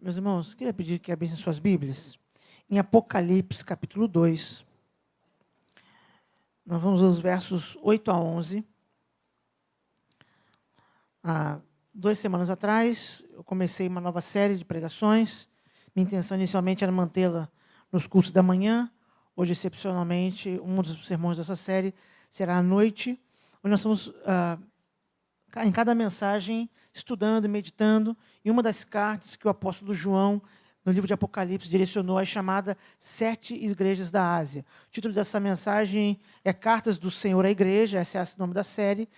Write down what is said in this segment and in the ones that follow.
Meus irmãos, queria pedir que abrissem suas Bíblias. Em Apocalipse, capítulo 2. Nós vamos aos versos 8 a 11. Há 2 semanas atrás, eu comecei uma nova série de pregações. Minha intenção inicialmente era mantê-la nos cultos da manhã. Hoje, excepcionalmente, um dos sermões dessa série será à noite, onde nós estamos, em cada mensagem, estudando e meditando em uma das cartas que o apóstolo João, no livro de Apocalipse, direcionou à chamada 7 igrejas da Ásia. O título dessa mensagem é Cartas do Senhor à Igreja, esse é o nome da série,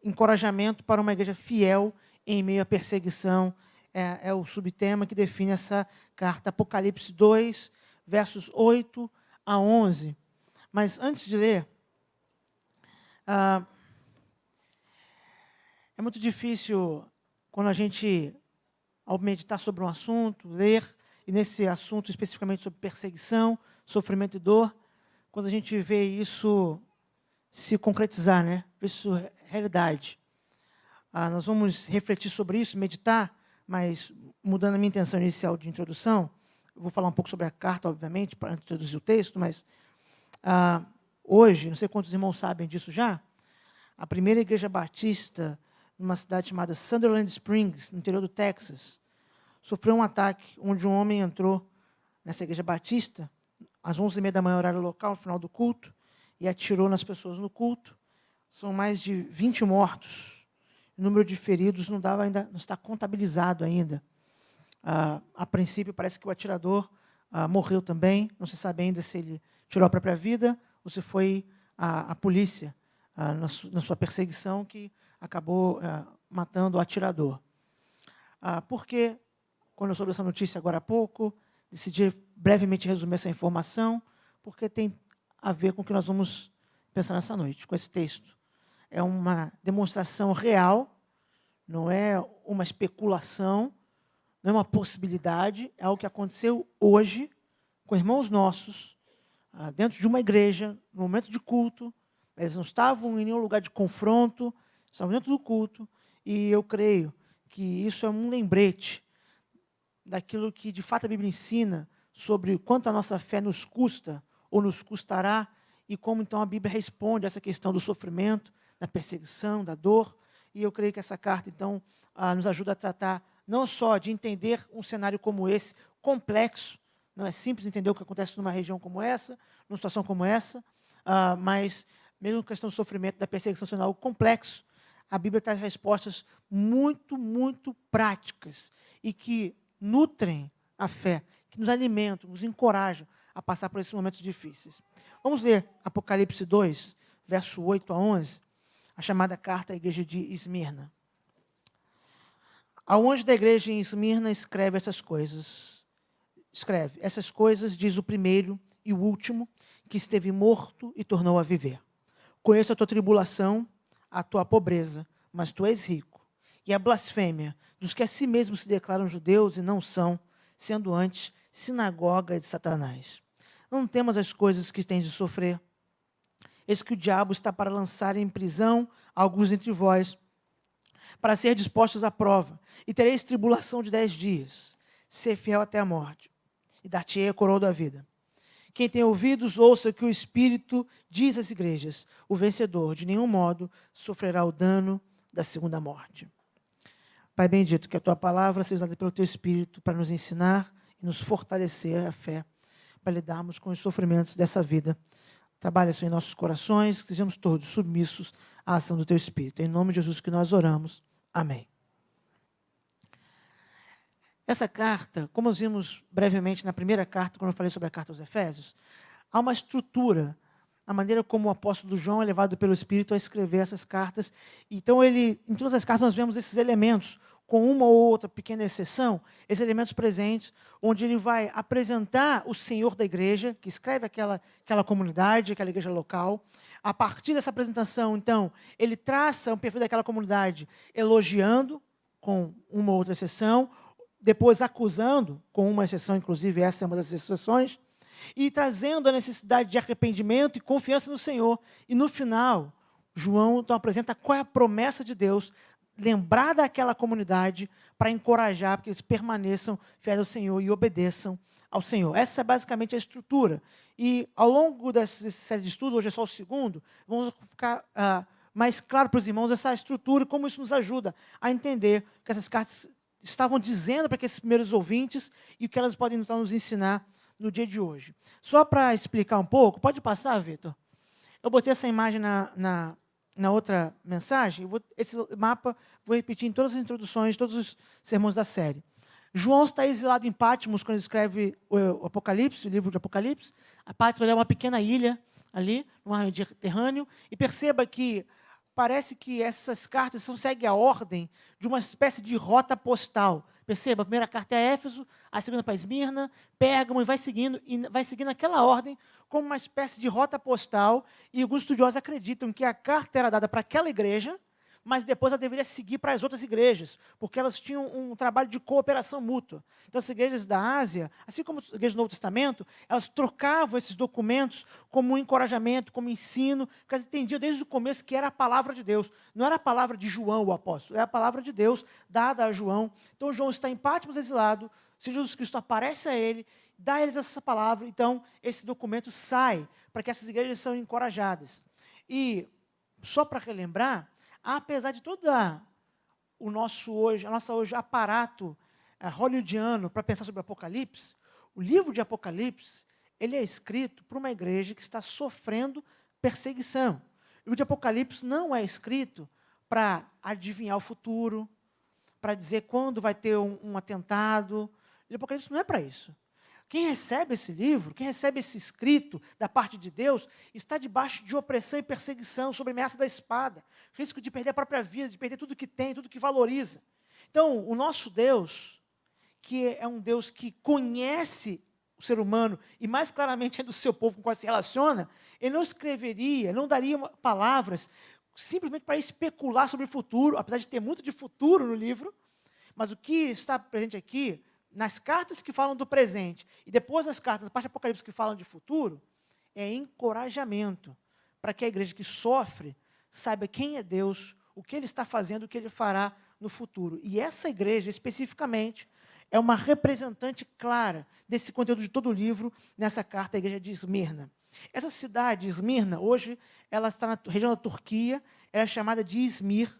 encorajamento para uma igreja fiel em meio à perseguição, é o subtema que define essa carta, Apocalipse 2, versos 8 a 11. Mas antes de ler, é muito difícil quando a gente, ao meditar sobre um assunto, ler, e nesse assunto especificamente sobre perseguição, sofrimento e dor, quando a gente vê isso se concretizar, né? Isso é realidade. Nós vamos refletir sobre isso, meditar, mas mudando a minha intenção inicial de introdução, eu vou falar um pouco sobre a carta, obviamente, para introduzir o texto, mas hoje, não sei quantos irmãos sabem disso já, a primeira igreja batista numa cidade chamada Sunderland Springs, no interior do Texas, sofreu um ataque onde um homem entrou nessa igreja batista, às 11h30 da manhã, horário local, no final do culto, e atirou nas pessoas no culto. São mais de 20 mortos. O número de feridos não está contabilizado ainda. A princípio, parece que o atirador morreu também. Não se sabe ainda se ele tirou a própria vida ou se foi a polícia, na sua perseguição, que acabou matando o atirador. Porque, quando eu soube essa notícia agora há pouco, decidi brevemente resumir essa informação, porque tem a ver com o que nós vamos pensar nessa noite, com esse texto. É uma demonstração real, não é uma especulação, não é uma possibilidade, é algo que aconteceu hoje com irmãos nossos, dentro de uma igreja, no momento de culto. Eles não estavam em nenhum lugar de confronto, estavam dentro do culto, e eu creio que isso é um lembrete daquilo que, de fato, a Bíblia ensina sobre o quanto a nossa fé nos custa ou nos custará, e como, então, a Bíblia responde a essa questão do sofrimento, da perseguição, da dor. E eu creio que essa carta, então, nos ajuda a tratar não só de entender um cenário como esse, complexo, não é simples entender o que acontece numa região como essa, numa situação como essa, mas, mesmo a questão do sofrimento, da perseguição sendo algo complexo, a Bíblia traz respostas muito, muito práticas e que nutrem a fé, que nos alimentam, nos encorajam a passar por esses momentos difíceis. Vamos ler Apocalipse 2, verso 8 a 11, a chamada carta à igreja de Esmirna. Ao anjo da igreja em Esmirna escreve essas coisas. Escreve, essas coisas diz o primeiro e o último, que esteve morto e tornou a viver. Conheço a tua tribulação, a tua pobreza, mas tu és rico. E a blasfêmia dos que a si mesmos se declaram judeus e não são, sendo antes sinagoga de Satanás. Não temas as coisas que tens de sofrer. Eis que o diabo está para lançar em prisão alguns entre vós, para ser dispostos à prova, e tereis tribulação de 10 dias. Ser fiel até a morte, e dar-te-ei a coroa da vida. Quem tem ouvidos, ouça o que o Espírito diz às igrejas. O vencedor, de nenhum modo, sofrerá o dano da segunda morte. Pai bendito, que a tua palavra seja usada pelo teu Espírito para nos ensinar e nos fortalecer a fé, para lidarmos com os sofrimentos dessa vida. Trabalha isso em nossos corações, que sejamos todos submissos à ação do teu Espírito. Em nome de Jesus que nós oramos. Amém. Essa carta, como nós vimos brevemente na primeira carta, quando eu falei sobre a carta aos Efésios, há uma estrutura, a maneira como o apóstolo João é levado pelo Espírito a escrever essas cartas. Então, em todas as cartas nós vemos esses elementos, com uma ou outra pequena exceção, esses elementos presentes, onde ele vai apresentar o Senhor da igreja, que escreve aquela comunidade, aquela igreja local. A partir dessa apresentação, então, ele traça um perfil daquela comunidade, elogiando, com uma ou outra exceção, depois acusando, com uma exceção, inclusive essa é uma das exceções, e trazendo a necessidade de arrependimento e confiança no Senhor. E no final, João então apresenta qual é a promessa de Deus lembrar daquela comunidade para encorajar, para que eles permaneçam fiéis ao Senhor e obedeçam ao Senhor. Essa é basicamente a estrutura. E, ao longo dessa série de estudos, hoje é só o segundo, vamos ficar mais claro para os irmãos essa estrutura e como isso nos ajuda a entender o que essas cartas estavam dizendo para aqueles primeiros ouvintes e o que elas podem então nos ensinar no dia de hoje. Só para explicar um pouco, pode passar, Vitor? Eu botei essa imagem na outra mensagem, esse mapa vou repetir em todas as introduções, todos os sermões da série. João está exilado em Patmos quando ele escreve o Apocalipse, o livro de Apocalipse. A Patmos é uma pequena ilha ali, no mar Mediterrâneo, e perceba que parece que essas cartas seguem a ordem de uma espécie de rota postal. Perceba, a primeira carta é Éfeso, a segunda para Esmirna, Pérgamo, e vai seguindo aquela ordem como uma espécie de rota postal, e alguns estudiosos acreditam que a carta era dada para aquela igreja, mas depois ela deveria seguir para as outras igrejas, porque elas tinham um trabalho de cooperação mútua. Então, as igrejas da Ásia, assim como as igrejas do Novo Testamento, elas trocavam esses documentos como um encorajamento, como ensino, porque elas entendiam desde o começo que era a palavra de Deus. Não era a palavra de João, o apóstolo, era a palavra de Deus dada a João. Então, João está em Patmos exilado, se Jesus Cristo aparece a ele, dá a eles essa palavra, então esse documento sai para que essas igrejas sejam encorajadas. E, só para relembrar, apesar de todo o nosso hoje aparato hollywoodiano para pensar sobre o Apocalipse, o livro de Apocalipse ele é escrito por uma igreja que está sofrendo perseguição. O livro de Apocalipse não é escrito para adivinhar o futuro, para dizer quando vai ter um atentado. O livro de Apocalipse não é para isso. Quem recebe esse livro, quem recebe esse escrito da parte de Deus, está debaixo de opressão e perseguição, sob a ameaça da espada, risco de perder a própria vida, de perder tudo que tem, tudo que valoriza. Então, o nosso Deus, que é um Deus que conhece o ser humano, e mais claramente é do seu povo com o qual se relaciona, ele não escreveria, não daria palavras simplesmente para especular sobre o futuro, apesar de ter muito de futuro no livro, mas o que está presente aqui, nas cartas que falam do presente, e depois nas cartas da parte do Apocalipse que falam de futuro, é encorajamento para que a igreja que sofre saiba quem é Deus, o que Ele está fazendo, o que Ele fará no futuro. E essa igreja, especificamente, é uma representante clara desse conteúdo de todo o livro, nessa carta à igreja de Esmirna. Essa cidade, Esmirna, hoje, ela está na região da Turquia, ela é chamada de Izmir.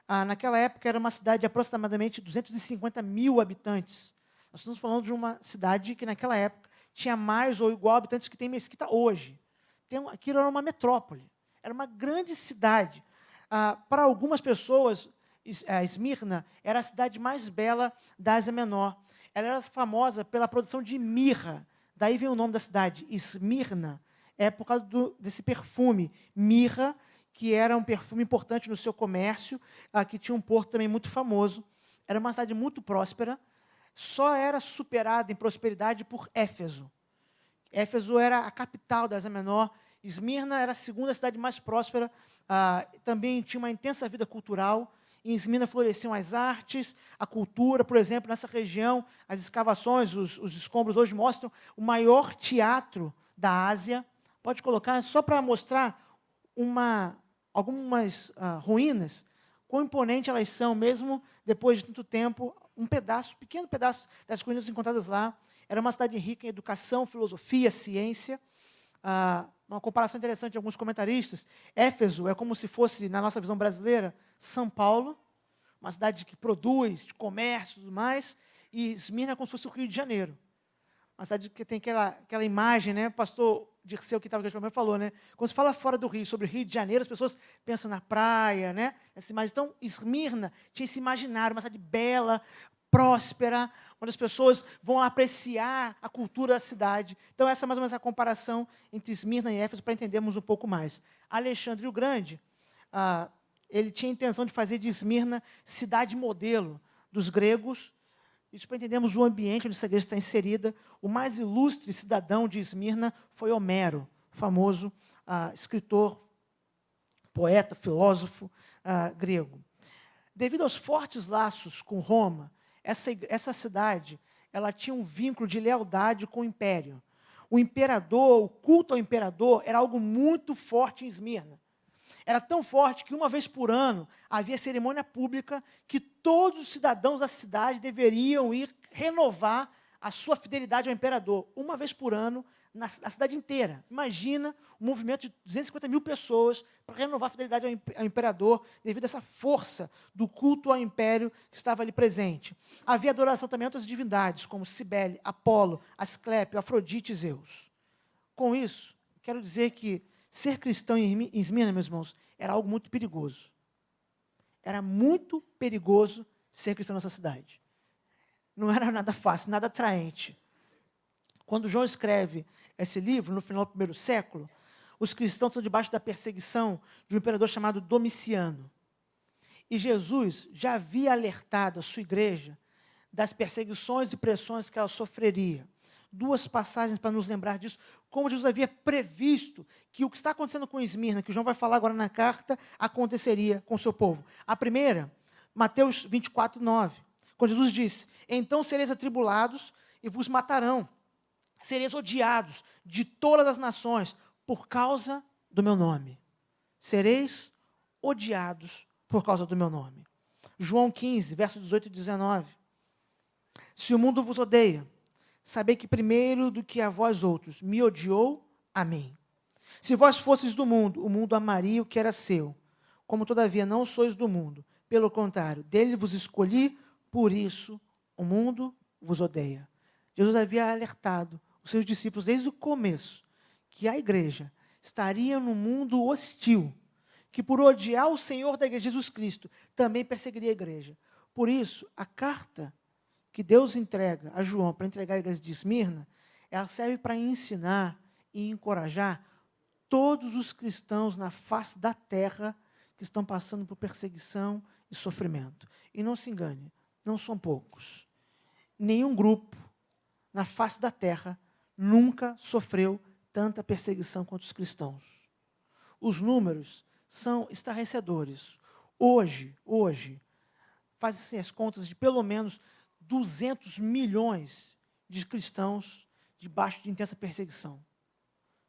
Naquela época, era uma cidade de aproximadamente 250 mil habitantes. Nós estamos falando de uma cidade que, naquela época, tinha mais ou igual habitantes que tem Mesquita hoje. Aquilo era uma metrópole, era uma grande cidade. Para algumas pessoas, Esmirna era a cidade mais bela da Ásia Menor. Ela era famosa pela produção de mirra, daí vem o nome da cidade, Esmirna, é por causa desse perfume, mirra, que era um perfume importante no seu comércio, que tinha um porto também muito famoso. Era uma cidade muito próspera, só era superada em prosperidade por Éfeso. Éfeso era a capital da Ásia Menor, Esmirna era a segunda cidade mais próspera, também tinha uma intensa vida cultural. Em Esmirna floresciam as artes, a cultura, por exemplo, nessa região, as escavações, os escombros hoje mostram o maior teatro da Ásia. Pode colocar, só para mostrar algumas ruínas, quão imponente elas são, mesmo depois de tanto tempo, pequeno pedaço das ruínas encontradas lá. Era uma cidade rica em educação, filosofia, ciência. Uma comparação interessante de alguns comentaristas, Éfeso é como se fosse, na nossa visão brasileira, São Paulo, uma cidade que produz, de comércio e tudo mais, e Esmirna é como se fosse o Rio de Janeiro. Uma cidade que tem aquela imagem, né? O pastor Dirceu, que estava aqui para mim, falou, né? Quando se fala fora do Rio, sobre o Rio de Janeiro, as pessoas pensam na praia, né? Essa imagem. Então, Esmirna tinha esse imaginário, uma cidade bela, próspera, onde as pessoas vão apreciar a cultura da cidade. Então, essa é mais ou menos a comparação entre Esmirna e Éfeso, para entendermos um pouco mais. Alexandre o Grande, ele tinha a intenção de fazer de Esmirna cidade modelo dos gregos. Isso para entendermos o ambiente onde essa igreja está inserida. O mais ilustre cidadão de Esmirna foi Homero, famoso escritor, poeta, filósofo grego. Devido aos fortes laços com Roma, essa cidade ela tinha um vínculo de lealdade com o império. O culto ao imperador era algo muito forte em Esmirna. Era tão forte que uma vez por ano havia cerimônia pública que todos os cidadãos da cidade deveriam ir renovar a sua fidelidade ao imperador. Uma vez por ano, na cidade inteira. Imagina um movimento de 250 mil pessoas para renovar a fidelidade ao imperador, devido a essa força do culto ao império que estava ali presente. Havia adoração também a outras divindades, como Cibele, Apolo, Asclépio, Afrodite e Zeus. Com isso, quero dizer que ser cristão em Esmirna, meus irmãos, era algo muito perigoso. Era muito perigoso ser cristão nessa cidade. Não era nada fácil, nada atraente. Quando João escreve esse livro, no final do primeiro século, os cristãos estão debaixo da perseguição de um imperador chamado Domiciano. E Jesus já havia alertado a sua igreja das perseguições e pressões que ela sofreria. Duas passagens para nos lembrar disso, como Jesus havia previsto que o que está acontecendo com Esmirna, que João vai falar agora na carta, aconteceria com o seu povo. A primeira, Mateus 24, 9, quando Jesus disse: então sereis atribulados e vos matarão, sereis odiados de todas as nações por causa do meu nome. Sereis odiados por causa do meu nome. João 15, versos 18 e 19. Se o mundo vos odeia, sabei que primeiro do que a vós outros me odiou a mim. Se vós fosseis do mundo, o mundo amaria o que era seu. Como todavia não sois do mundo, pelo contrário, dele vos escolhi, por isso o mundo vos odeia. Jesus havia alertado os seus discípulos desde o começo que a igreja estaria num mundo hostil, que por odiar o Senhor da igreja, Jesus Cristo, também perseguiria a igreja. Por isso, a carta que Deus entrega a João para entregar a igreja de Esmirna, ela serve para ensinar e encorajar todos os cristãos na face da terra que estão passando por perseguição e sofrimento. E não se engane, não são poucos. Nenhum grupo na face da terra nunca sofreu tanta perseguição quanto os cristãos. Os números são estarrecedores. Hoje, fazem-se as contas de pelo menos 200 milhões de cristãos debaixo de intensa perseguição.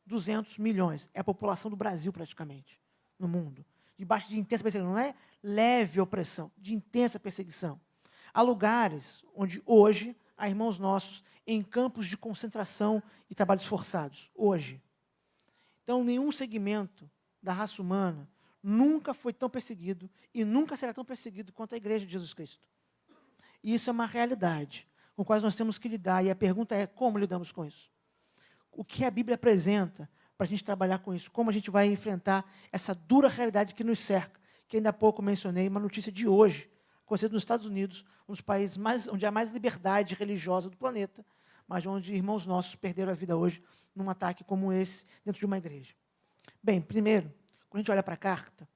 200 milhões. É a população do Brasil, praticamente, no mundo. Debaixo de intensa perseguição. Não é leve opressão, de intensa perseguição. Há lugares onde hoje há irmãos nossos em campos de concentração e trabalhos forçados. Hoje. Então, nenhum segmento da raça humana nunca foi tão perseguido e nunca será tão perseguido quanto a igreja de Jesus Cristo. E isso é uma realidade com a qual nós temos que lidar. E a pergunta é, como lidamos com isso? O que a Bíblia apresenta para a gente trabalhar com isso? Como a gente vai enfrentar essa dura realidade que nos cerca? Que ainda há pouco mencionei, uma notícia de hoje, acontecendo nos Estados Unidos, um dos países onde há mais liberdade religiosa do planeta, mas onde irmãos nossos perderam a vida hoje num ataque como esse, dentro de uma igreja. Bem, primeiro, quando a gente olha para a carta,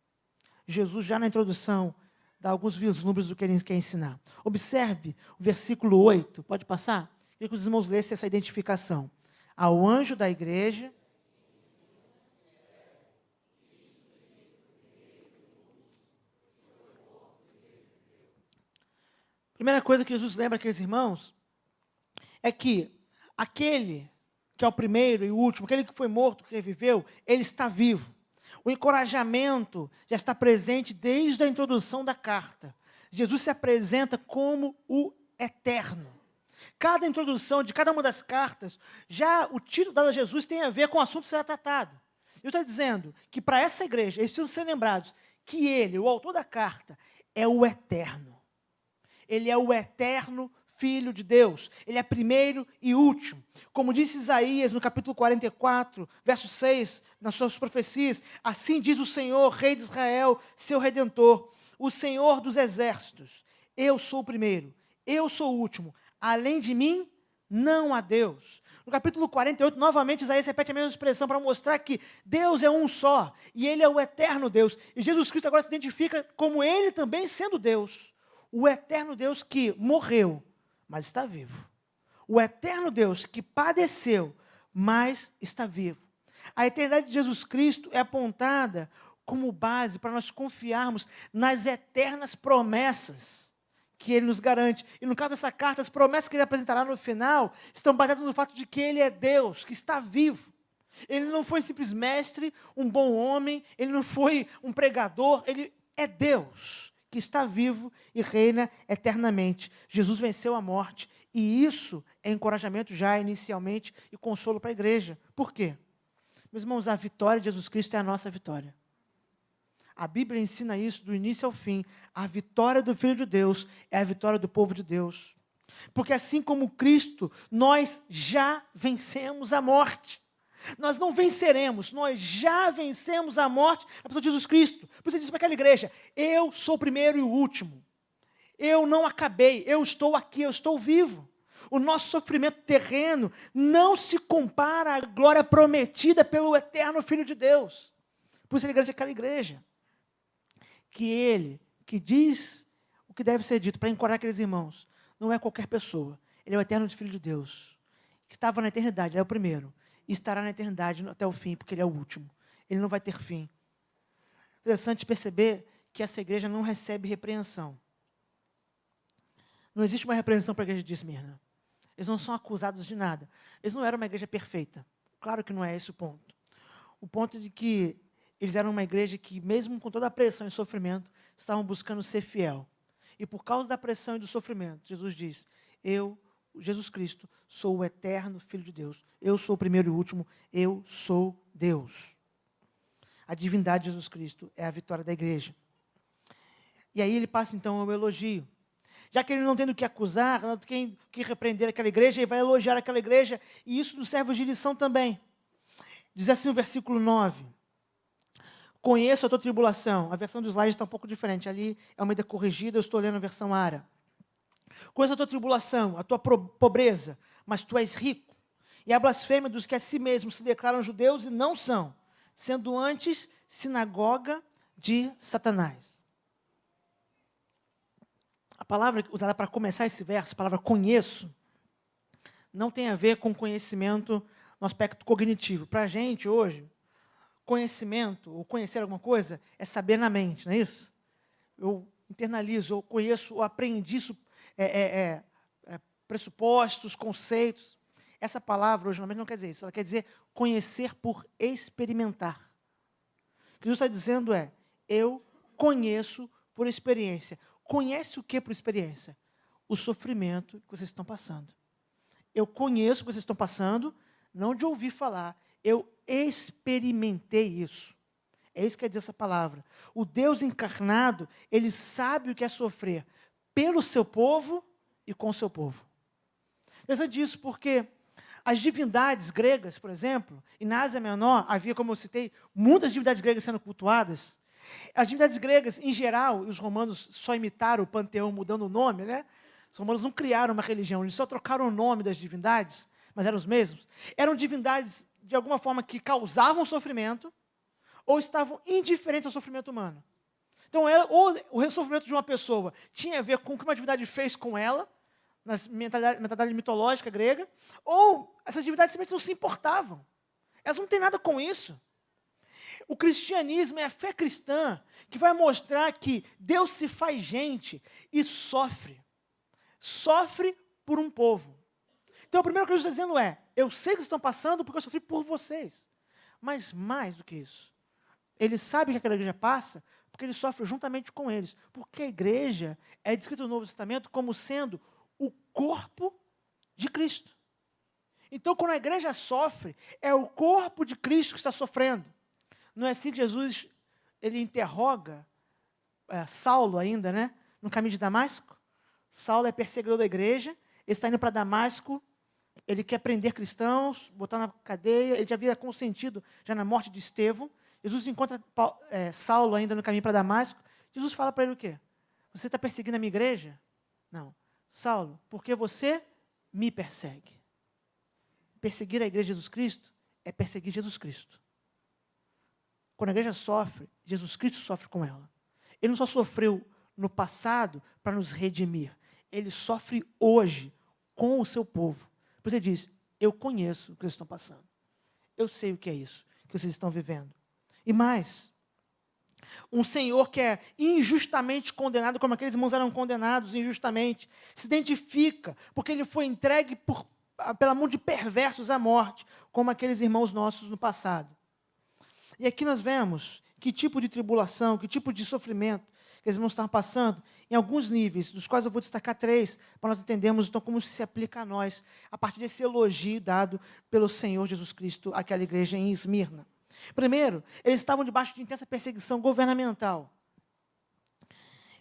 Jesus, já na introdução, dá alguns vislumbres do que ele quer ensinar. Observe o versículo 8, pode passar? Queria que os irmãos lessem essa identificação. Ao anjo da igreja. Primeira coisa que Jesus lembra aqueles irmãos é que aquele que é o primeiro e o último, aquele que foi morto, que reviveu, ele está vivo. O encorajamento já está presente desde a introdução da carta. Jesus se apresenta como o eterno. Cada introdução de cada uma das cartas, já o título dado a Jesus tem a ver com o assunto que será tratado. Eu estou dizendo que para essa igreja, eles precisam ser lembrados que ele, o autor da carta, é o eterno. Ele é o eterno Filho de Deus. Ele é primeiro e último. Como disse Isaías no capítulo 44, verso 6, nas suas profecias, assim diz o Senhor, Rei de Israel, seu Redentor, o Senhor dos exércitos. Eu sou o primeiro, eu sou o último. Além de mim, não há Deus. No capítulo 48, novamente, Isaías repete a mesma expressão para mostrar que Deus é um só, e Ele é o eterno Deus. E Jesus Cristo agora se identifica como Ele também sendo Deus. O eterno Deus que morreu, mas está vivo. O eterno Deus que padeceu, mas está vivo. A eternidade de Jesus Cristo é apontada como base para nós confiarmos nas eternas promessas que Ele nos garante. E no caso dessa carta, as promessas que Ele apresentará no final estão baseadas no fato de que Ele é Deus, que está vivo. Ele não foi simples mestre, um bom homem, ele não foi um pregador, ele é Deus, que está vivo e reina eternamente. Jesus venceu a morte, e isso é encorajamento já inicialmente e consolo para a igreja. Por quê? Meus irmãos, a vitória de Jesus Cristo é a nossa vitória. A Bíblia ensina isso do início ao fim. A vitória do Filho de Deus é a vitória do povo de Deus. Porque assim como Cristo, nós já vencemos a morte. Nós não venceremos, nós já vencemos a morte na pessoa de Jesus Cristo. Por isso ele disse para aquela igreja: eu sou o primeiro e o último. Eu não acabei, eu estou aqui, eu estou vivo. O nosso sofrimento terreno não se compara à glória prometida pelo eterno Filho de Deus. Por isso ele garante aquela igreja que ele, que diz o que deve ser dito para encorajar aqueles irmãos, não é qualquer pessoa. Ele é o eterno Filho de Deus, que estava na eternidade, ele é o primeiro, e estará na eternidade até o fim, porque ele é o último. Ele não vai ter fim. Interessante perceber que essa igreja não recebe repreensão. Não existe uma repreensão para a igreja de Esmirna. Eles não são acusados de nada. Eles não eram uma igreja perfeita. Claro que não é esse o ponto. O ponto é de que eles eram uma igreja que, mesmo com toda a pressão e sofrimento, estavam buscando ser fiel. E por causa da pressão e do sofrimento, Jesus diz: eu, Jesus Cristo, sou o eterno Filho de Deus. Eu sou o primeiro e o último. Eu sou Deus. A divindade de Jesus Cristo é a vitória da igreja. E aí ele passa então ao elogio. Já que ele não tem do que acusar, não tem do que repreender aquela igreja, ele vai elogiar aquela igreja, e isso nos serve de lição também. Diz assim o versículo 9: conheço a tua tribulação. A versão do slide está um pouco diferente, ali é uma ideia corrigida, eu estou lendo a versão Ara. Conheço a tua tribulação, a tua pobreza, mas tu és rico. E a blasfêmia dos que a si mesmos se declaram judeus e não são, sendo antes sinagoga de Satanás. A palavra usada para começar esse verso, a palavra conheço, não tem a ver com conhecimento no aspecto cognitivo. Para a gente, hoje, conhecimento, ou conhecer alguma coisa, é saber na mente, não é isso? Eu internalizo, eu conheço, eu aprendi pressupostos, conceitos. Essa palavra, originalmente, não quer dizer isso. Ela quer dizer conhecer por experimentar. O que Jesus está dizendo é: eu conheço por experiência. Conhece o que por experiência? O sofrimento que vocês estão passando. Eu conheço o que vocês estão passando, não de ouvir falar. Eu experimentei isso. É isso que quer dizer essa palavra. O Deus encarnado, ele sabe o que é sofrer pelo seu povo e com o seu povo. Interessante isso porque as divindades gregas, por exemplo, e na Ásia Menor havia, como eu citei, muitas divindades gregas sendo cultuadas. As divindades gregas, em geral, e os romanos só imitaram o panteão mudando o nome, né? Os romanos não criaram uma religião, eles só trocaram o nome das divindades, mas eram os mesmos. Eram divindades, de alguma forma, que causavam sofrimento, ou estavam indiferentes ao sofrimento humano. Então, ou o sofrimento de uma pessoa tinha a ver com o que uma divindade fez com ela, na mentalidade mitológica grega, ou essas divindades simplesmente não se importavam. Elas não têm nada com isso. O cristianismo é a fé cristã que vai mostrar que Deus se faz gente e sofre. Sofre por um povo. Então, o primeiro que Jesus está dizendo é: eu sei que vocês estão passando porque eu sofri por vocês. Mas mais do que isso, ele sabe que aquela igreja passa porque ele sofre juntamente com eles. Porque a igreja é descrita no Novo Testamento como sendo o corpo de Cristo. Então, quando a igreja sofre, é o corpo de Cristo que está sofrendo. Não é assim que Jesus, ele interroga Saulo ainda, né? No caminho de Damasco. Saulo é perseguidor da igreja, ele está indo para Damasco, ele quer prender cristãos, botar na cadeia, ele já havia consentido já na morte de Estevão. Jesus encontra Saulo ainda no caminho para Damasco. Jesus fala para ele o quê? Você está perseguindo a minha igreja? Não. Saulo, porque você me persegue. Perseguir a igreja de Jesus Cristo é perseguir Jesus Cristo. Quando a igreja sofre, Jesus Cristo sofre com ela. Ele não só sofreu no passado para nos redimir, ele sofre hoje com o seu povo. Por isso ele diz: eu conheço o que vocês estão passando. Eu sei o que é isso que vocês estão vivendo. E mais, um Senhor que é injustamente condenado, como aqueles irmãos eram condenados injustamente, se identifica, porque ele foi entregue pela mão de perversos à morte, como aqueles irmãos nossos no passado. E aqui nós vemos que tipo de tribulação, que tipo de sofrimento que os irmãos estavam passando, em alguns níveis, dos quais eu vou destacar 3, para nós entendermos então como isso se aplica a nós, a partir desse elogio dado pelo Senhor Jesus Cristo àquela igreja em Esmirna. Primeiro, eles estavam debaixo de intensa perseguição governamental.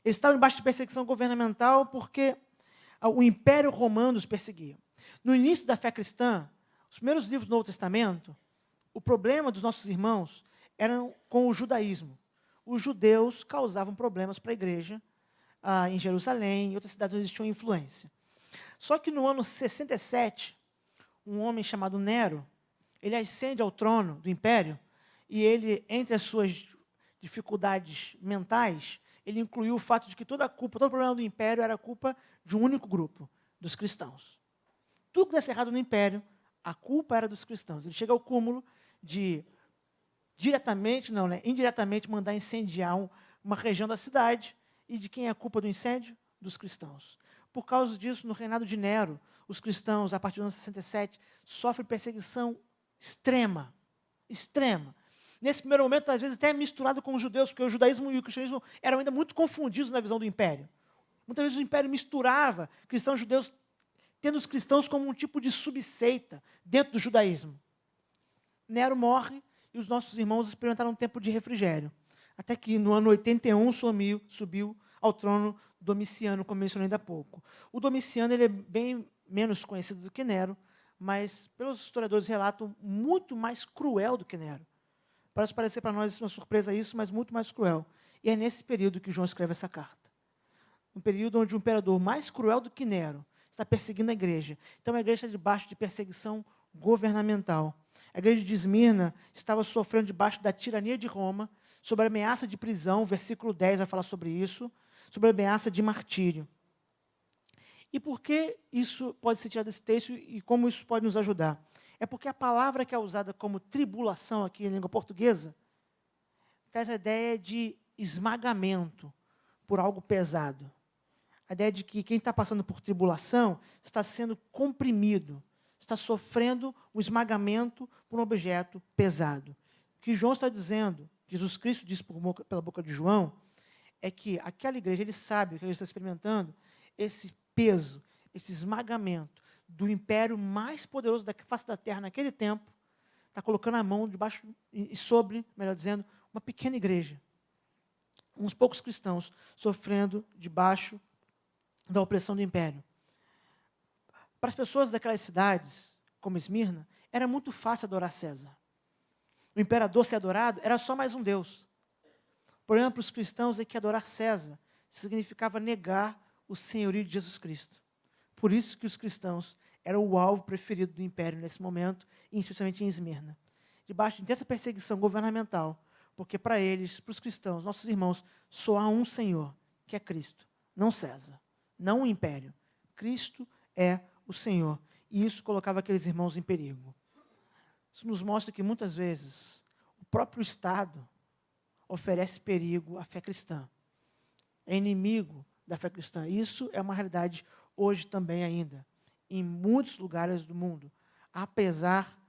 Eles estavam debaixo de perseguição governamental porque o Império Romano os perseguia. No início da fé cristã, os primeiros livros do Novo Testamento, o problema dos nossos irmãos era com o judaísmo. Os judeus causavam problemas para a igreja em Jerusalém e outras cidades onde existiam influência. Só que no ano 67, um homem chamado Nero, ele ascende ao trono do império e ele, entre as suas dificuldades mentais, ele incluiu o fato de que toda a culpa, todo o problema do império era a culpa de um único grupo, dos cristãos. Tudo que desse errado no império, a culpa era dos cristãos. Ele chega ao cúmulo de indiretamente mandar incendiar uma região da cidade. E de quem é a culpa do incêndio? Dos cristãos. Por causa disso, no reinado de Nero, os cristãos, a partir do ano 67, sofrem perseguição extrema. Extrema. Nesse primeiro momento, às vezes, até misturado com os judeus, porque o judaísmo e o cristianismo eram ainda muito confundidos na visão do império. Muitas vezes o império misturava cristãos e judeus, tendo os cristãos como um tipo de subseita dentro do judaísmo. Nero morre e os nossos irmãos experimentaram um tempo de refrigério. Até que no ano 81 subiu ao trono Domiciano, como mencionei ainda há pouco. O Domiciano ele é bem menos conhecido do que Nero, mas, pelos historiadores relatam, muito mais cruel do que Nero. Parece parecer para nós uma surpresa isso, mas muito mais cruel. E é nesse período que João escreve essa carta. Um período onde o imperador mais cruel do que Nero está perseguindo a igreja. Então a igreja está debaixo de perseguição governamental. A igreja de Esmirna estava sofrendo debaixo da tirania de Roma, sob a ameaça de prisão, versículo 10 vai falar sobre isso, sobre a ameaça de martírio. E por que isso pode ser tirado desse texto e como isso pode nos ajudar? É porque a palavra que é usada como tribulação aqui em língua portuguesa traz a ideia de esmagamento por algo pesado. A ideia de que quem está passando por tribulação está sendo comprimido, está sofrendo um esmagamento por um objeto pesado. O que João está dizendo, Jesus Cristo disse pela boca de João, é que aquela igreja, ele sabe que ele está experimentando esse peso, esse esmagamento do império mais poderoso da face da terra naquele tempo, está colocando a mão debaixo e sobre, melhor dizendo, uma pequena igreja. Uns poucos cristãos sofrendo debaixo da opressão do império. Para as pessoas daquelas cidades, como Esmirna, era muito fácil adorar César. O imperador ser adorado era só mais um deus. O problema para os cristãos é que adorar César significava negar o senhorio de Jesus Cristo. Por isso que os cristãos eram o alvo preferido do império nesse momento, e especialmente em Esmirna. Debaixo de intensa perseguição governamental, porque para eles, para os cristãos, nossos irmãos, só há um Senhor, que é Cristo, não César, não o império. Cristo é o Senhor. E isso colocava aqueles irmãos em perigo. Isso nos mostra que muitas vezes o próprio Estado oferece perigo à fé cristã. É inimigo da fé cristã. Isso é uma realidade hoje também ainda, em muitos lugares do mundo. Apesar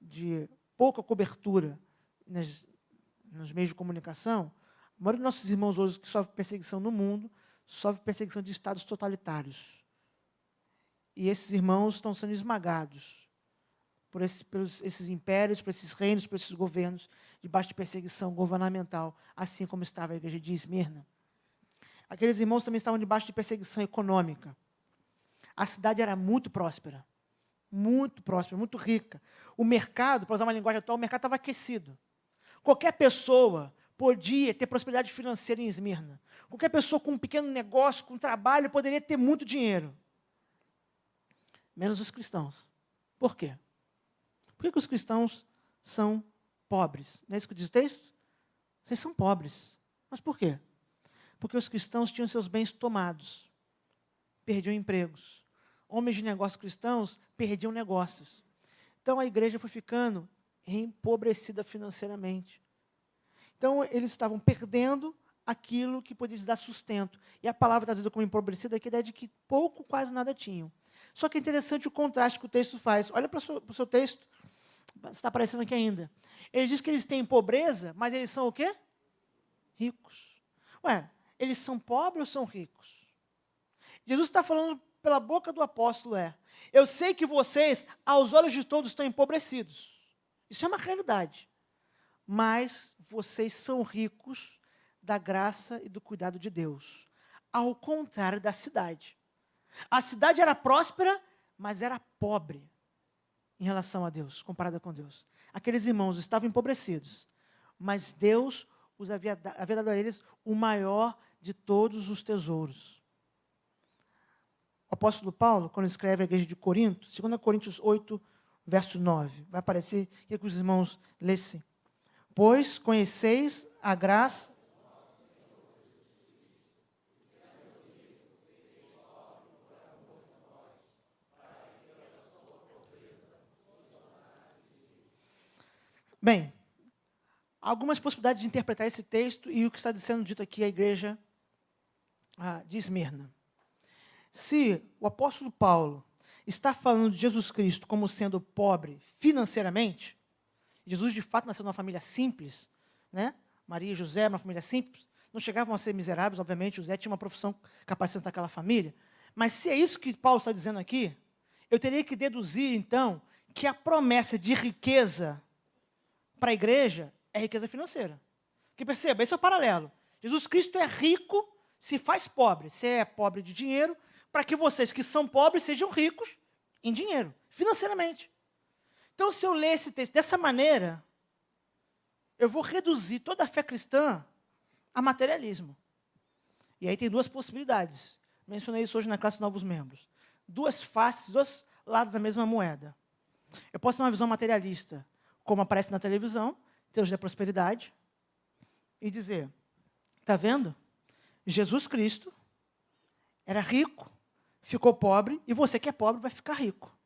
de pouca cobertura nos meios de comunicação, a maioria dos nossos irmãos hoje que sofrem perseguição no mundo, sofrem perseguição de estados totalitários. E esses irmãos estão sendo esmagados pelos esses impérios, por esses reinos, por esses governos, debaixo de perseguição governamental, assim como estava a igreja de Esmirna. Aqueles irmãos também estavam debaixo de perseguição econômica. A cidade era muito próspera, muito rica. O mercado, para usar uma linguagem atual, o mercado estava aquecido. Qualquer pessoa podia ter prosperidade financeira em Esmirna. Qualquer pessoa com um pequeno negócio, com trabalho, poderia ter muito dinheiro. Menos os cristãos. Por quê? Por que os cristãos são pobres? Não é isso que diz o texto? Vocês são pobres. Mas por quê? Porque os cristãos tinham seus bens tomados. Perdiam empregos. Homens de negócios cristãos perdiam negócios. Então a igreja foi ficando empobrecida financeiramente. Então eles estavam perdendo aquilo que podia lhes dar sustento. E a palavra traduzida como empobrecida aqui é a ideia de que pouco, quase nada tinham. Só que é interessante o contraste que o texto faz. Olha para o seu texto, está aparecendo aqui ainda. Ele diz que eles têm pobreza, mas eles são o quê? Ricos. Ué, eles são pobres ou são ricos? Jesus está falando pela boca do apóstolo, eu sei que vocês, aos olhos de todos, estão empobrecidos. Isso é uma realidade. Mas vocês são ricos da graça e do cuidado de Deus. Ao contrário da cidade. A cidade era próspera, mas era pobre em relação a Deus, comparada com Deus. Aqueles irmãos estavam empobrecidos, mas Deus havia dado a eles o maior de todos os tesouros. O apóstolo Paulo, quando escreve a igreja de Corinto, 2 Coríntios 8, verso 9, vai aparecer, queria que os irmãos lessem. Pois conheceis a graça. Bem, algumas possibilidades de interpretar esse texto e o que está sendo dito aqui à igreja de Esmirna. Se o apóstolo Paulo está falando de Jesus Cristo como sendo pobre financeiramente, Jesus de fato nasceu numa família simples, né? Maria e José, uma família simples, não chegavam a ser miseráveis, obviamente, José tinha uma profissão capaz de sustentar aquela família, mas se é isso que Paulo está dizendo aqui, eu teria que deduzir, então, que a promessa de riqueza para a igreja é riqueza financeira. Porque perceba, esse é o paralelo. Jesus Cristo é rico, se faz pobre. Se é pobre de dinheiro, para que vocês que são pobres sejam ricos em dinheiro, financeiramente. Então, se eu ler esse texto dessa maneira, eu vou reduzir toda a fé cristã a materialismo. E aí tem duas possibilidades. Mencionei isso hoje na classe de novos membros. Duas faces, dois lados da mesma moeda. Eu posso ter uma visão materialista, como aparece na televisão, Deus da prosperidade, e dizer, está vendo? Jesus Cristo era rico, ficou pobre, e você que é pobre vai ficar rico.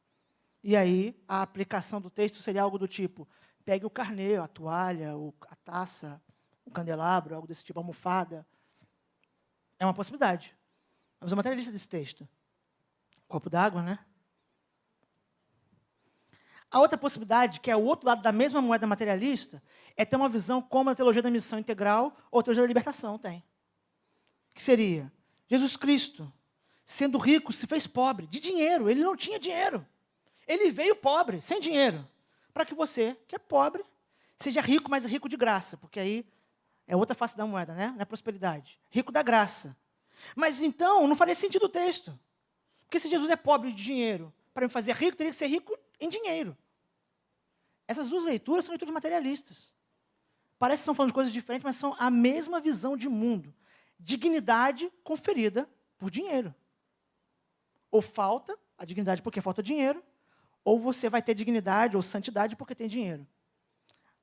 E aí, a aplicação do texto seria algo do tipo, pegue o carneiro, a toalha, a taça, o candelabro, algo desse tipo, a almofada. É uma possibilidade. Vamos a materialista desse texto. Copo d'água, né? A outra possibilidade, que é o outro lado da mesma moeda materialista, é ter uma visão como a teologia da missão integral ou a teologia da libertação tem. Que seria, Jesus Cristo, sendo rico, se fez pobre, de dinheiro, ele não tinha dinheiro. Ele veio pobre, sem dinheiro, para que você, que é pobre, seja rico, mas rico de graça, porque aí é outra face da moeda, né? Não é prosperidade. Rico da graça. Mas então, não faria sentido o texto. Porque se Jesus é pobre de dinheiro, para me fazer rico, teria que ser rico em dinheiro. Essas duas leituras são leituras materialistas. Parece que estão falando de coisas diferentes, mas são a mesma visão de mundo. Dignidade conferida por dinheiro. Ou falta a dignidade porque falta dinheiro, ou você vai ter dignidade ou santidade porque tem dinheiro.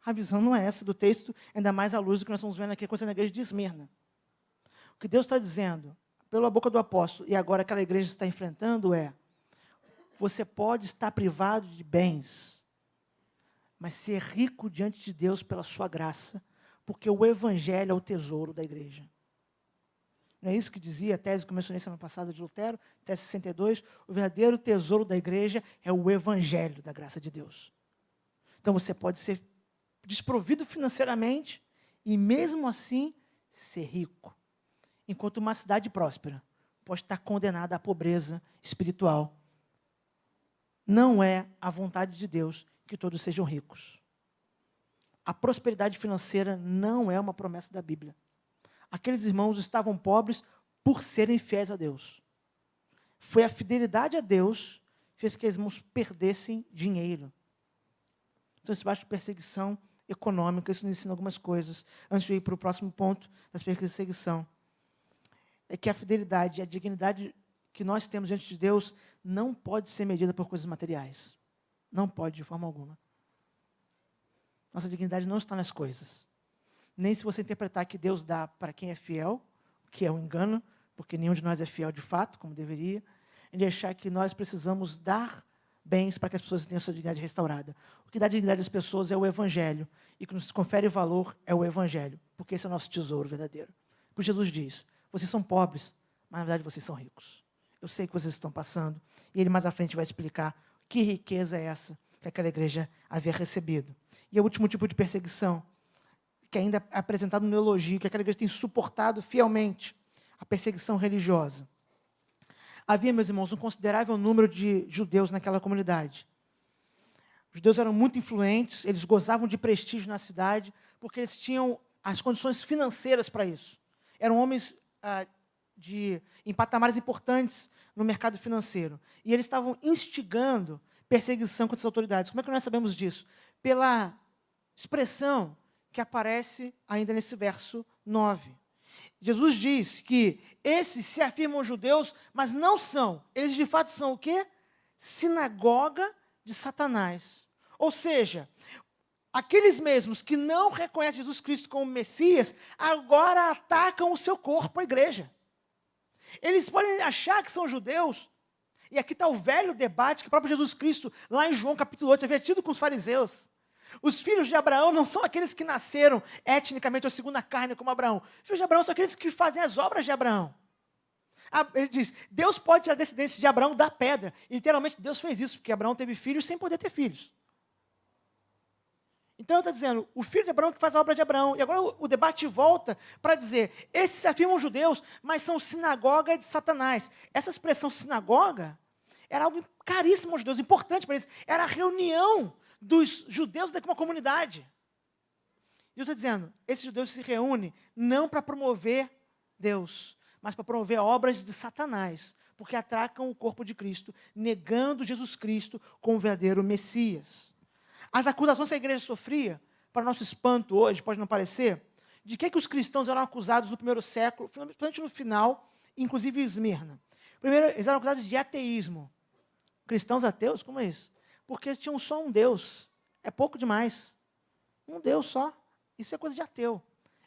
A visão não é essa do texto, ainda mais à luz do que nós estamos vendo aqui acontecendo na igreja de Esmirna. O que Deus está dizendo, pela boca do apóstolo, e agora aquela igreja está enfrentando você pode estar privado de bens, mas ser rico diante de Deus pela sua graça, porque o evangelho é o tesouro da igreja. Não é isso que dizia a tese que eu mencionei semana passada de Lutero, tese 62, o verdadeiro tesouro da igreja é o evangelho da graça de Deus. Então você pode ser desprovido financeiramente e mesmo assim ser rico. Enquanto uma cidade próspera pode estar condenada à pobreza espiritual. Não é a vontade de Deus que todos sejam ricos. A prosperidade financeira não é uma promessa da Bíblia. Aqueles irmãos estavam pobres por serem fiéis a Deus. Foi a fidelidade a Deus que fez que aqueles irmãos perdessem dinheiro. Então, esse baixo de perseguição econômica, isso nos ensina algumas coisas. Antes de ir para o próximo ponto da perseguição. É que a fidelidade e a dignidade que nós temos diante de Deus não pode ser medida por coisas materiais. Não pode, de forma alguma. Nossa dignidade não está nas coisas. Nem se você interpretar que Deus dá para quem é fiel, que é um engano, porque nenhum de nós é fiel de fato, como deveria, e de achar que nós precisamos dar bens para que as pessoas tenham a sua dignidade restaurada. O que dá dignidade às pessoas é o Evangelho, e o que nos confere valor é o Evangelho, porque esse é o nosso tesouro verdadeiro. Por Jesus diz, vocês são pobres, mas na verdade vocês são ricos. eu sei que vocês estão passando. E ele mais à frente vai explicar que riqueza é essa que aquela igreja havia recebido. E o último tipo de perseguição, que ainda é apresentado no elogio, que aquela igreja tem suportado fielmente, a perseguição religiosa. Havia, meus irmãos, um considerável número de judeus naquela comunidade. Os judeus eram muito influentes, eles gozavam de prestígio na cidade, porque eles tinham as condições financeiras para isso. Eram homens em patamares importantes no mercado financeiro. E eles estavam instigando perseguição contra as autoridades. Como é que nós sabemos disso? Pela expressão que aparece ainda nesse verso 9. Jesus diz que esses se afirmam judeus, mas não são. Eles de fato são o quê? Sinagoga de Satanás. Ou seja, aqueles mesmos que não reconhecem Jesus Cristo como Messias, agora atacam o seu corpo, a igreja. Eles podem achar que são judeus, e aqui está o velho debate que o próprio Jesus Cristo, lá em João capítulo 8, havia tido com os fariseus. Os filhos de Abraão não são aqueles que nasceram etnicamente ou segundo a carne como Abraão. Os filhos de Abraão são aqueles que fazem as obras de Abraão. Ele diz, Deus pode tirar a descendência de Abraão da pedra. E, literalmente, Deus fez isso, porque Abraão teve filhos sem poder ter filhos. Então, está dizendo, o filho de Abraão que faz a obra de Abraão. E agora o debate volta para dizer, esses se afirmam judeus, mas são sinagoga de Satanás. Essa expressão sinagoga era algo caríssimo aos judeus, importante para eles. Era a reunião dos judeus de uma comunidade. E eu estou dizendo, esses judeus se reúnem não para promover Deus, mas para promover obras de Satanás, porque atracam o corpo de Cristo, negando Jesus Cristo como verdadeiro Messias. As acusações que a igreja sofria, para nosso espanto hoje, pode não parecer, de que os cristãos eram acusados no primeiro século, principalmente no final, inclusive em Esmirna. Primeiro, eles eram acusados de ateísmo. Cristãos ateus? Como é isso? Porque tinham só um Deus. É pouco demais. Um Deus só. Isso é coisa de ateu.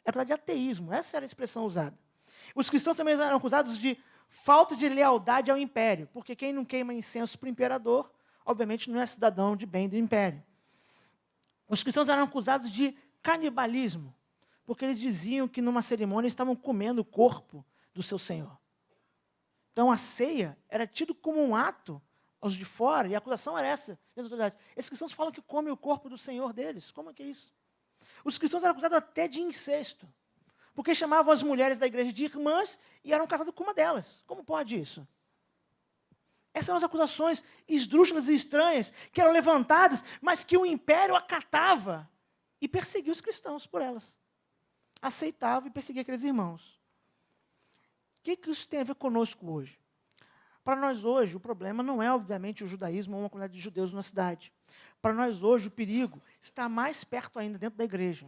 É coisa de ateísmo. Essa era a expressão usada. Os cristãos também eram acusados de falta de lealdade ao império, porque quem não queima incenso para o imperador, obviamente não é cidadão de bem do império. Os cristãos eram acusados de canibalismo, porque eles diziam que numa cerimônia estavam comendo o corpo do seu Senhor. Então a ceia era tido como um ato aos de fora, e a acusação era essa, das autoridades. Esses cristãos falam que comem o corpo do Senhor deles. Como é que é isso? Os cristãos eram acusados até de incesto, porque chamavam as mulheres da igreja de irmãs e eram casados com uma delas. Como pode isso? Essas eram as acusações esdrúxulas e estranhas que eram levantadas, mas que o império acatava e perseguia os cristãos por elas. Aceitava e perseguia aqueles irmãos. O que isso tem a ver conosco hoje? Para nós hoje, o problema não é, obviamente, o judaísmo ou uma comunidade de judeus na cidade. Para nós hoje, o perigo está mais perto ainda dentro da igreja.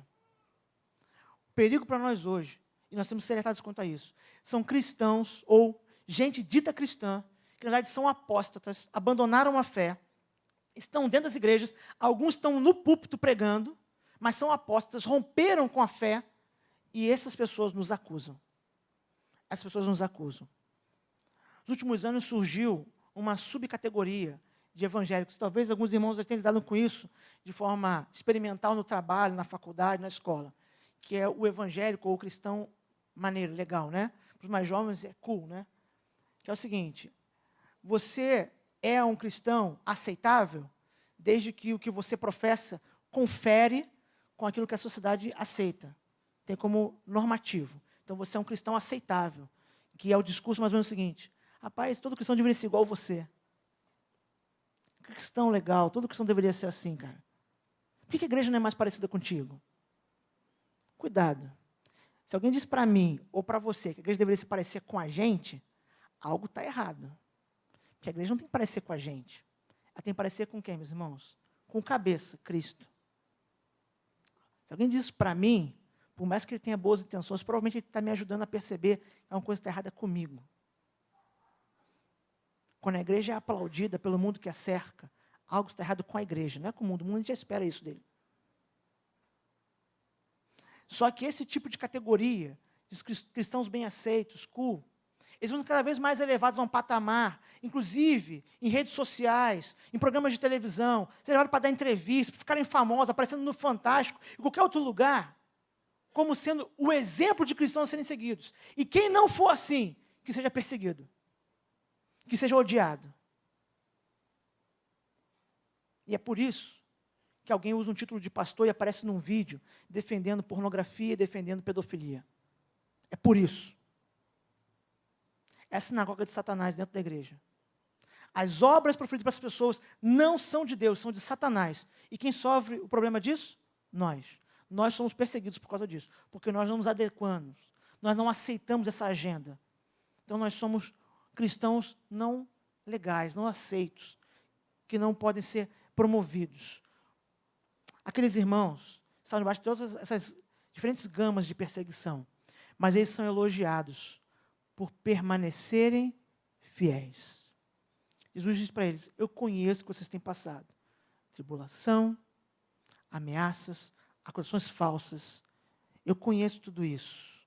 O perigo para nós hoje, e nós temos que ser alertados quanto a isso, são cristãos ou gente dita cristã, que na verdade são apóstatas, abandonaram a fé, estão dentro das igrejas, alguns estão no púlpito pregando, mas são apóstatas, romperam com a fé, e essas pessoas nos acusam. Essas pessoas nos acusam. Nos últimos anos surgiu uma subcategoria de evangélicos. Talvez alguns irmãos já tenham lidado com isso de forma experimental no trabalho, na faculdade, na escola, que é o evangélico ou o cristão maneiro, legal, né? Para os mais jovens é cool, né? Que é o seguinte, você é um cristão aceitável desde que o que você professa confere com aquilo que a sociedade aceita. Tem como normativo. Então, você é um cristão aceitável, que é o discurso mais ou menos o seguinte, rapaz, todo cristão deveria ser igual a você. Cristão legal, todo cristão deveria ser assim, cara. Por que a igreja não é mais parecida contigo? Cuidado. Se alguém diz para mim ou para você que a igreja deveria se parecer com a gente, algo está errado. Porque a igreja não tem que parecer com a gente. Ela tem que parecer com quem, meus irmãos? Com o cabeça, Cristo. Se alguém diz isso para mim, por mais que ele tenha boas intenções, provavelmente ele está me ajudando a perceber que uma coisa está errada comigo. Quando a igreja é aplaudida pelo mundo que a cerca, algo está errado com a igreja, não é com o mundo. O mundo já espera isso dele. Só que esse tipo de categoria, de cristãos bem aceitos, cool, eles vão cada vez mais elevados a um patamar, inclusive em redes sociais, em programas de televisão, ser levados para dar entrevista, para ficarem famosos, aparecendo no Fantástico, em qualquer outro lugar, como sendo o exemplo de cristãos a serem seguidos. E quem não for assim, que seja perseguido. que seja odiado. E é por isso que alguém usa um título de pastor e aparece num vídeo defendendo pornografia e defendendo pedofilia. É por isso. É a sinagoga de Satanás dentro da igreja. As obras proferidas para as pessoas não são de Deus, são de Satanás. E quem sofre o problema disso? Nós. Nós somos perseguidos por causa disso, porque nós não nos adequamos, nós não aceitamos essa agenda. Então nós somos cristãos não legais, não aceitos, que não podem ser promovidos. Aqueles irmãos estão debaixo de todas essas diferentes gamas de perseguição, mas eles são elogiados por permanecerem fiéis. Jesus diz para eles: eu conheço o que vocês têm passado. Tribulação, ameaças, acusações falsas. Eu conheço tudo isso.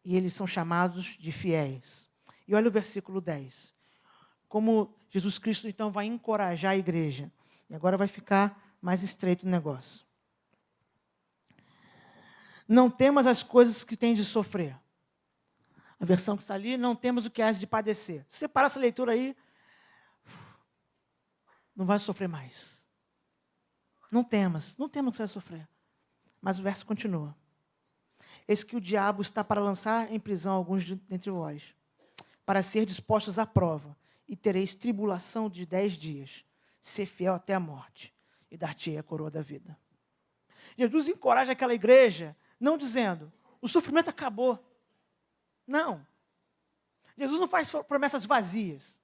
E eles são chamados de fiéis. E olha o versículo 10. Como Jesus Cristo, então, vai encorajar a igreja. E agora vai ficar mais estreito o negócio. Não temas as coisas que têm de sofrer. A versão que está ali, não temos o que há de padecer. Se você parar essa leitura aí, não vai sofrer mais. Não temas que você vai sofrer. Mas o verso continua. Eis que o diabo está para lançar em prisão alguns dentre vós, para ser dispostos à prova, e tereis tribulação de 10 dias. Ser fiel até a morte, e dar-te-ei a coroa da vida. Jesus encoraja aquela igreja, não dizendo, o sofrimento acabou. Não. Jesus não faz promessas vazias.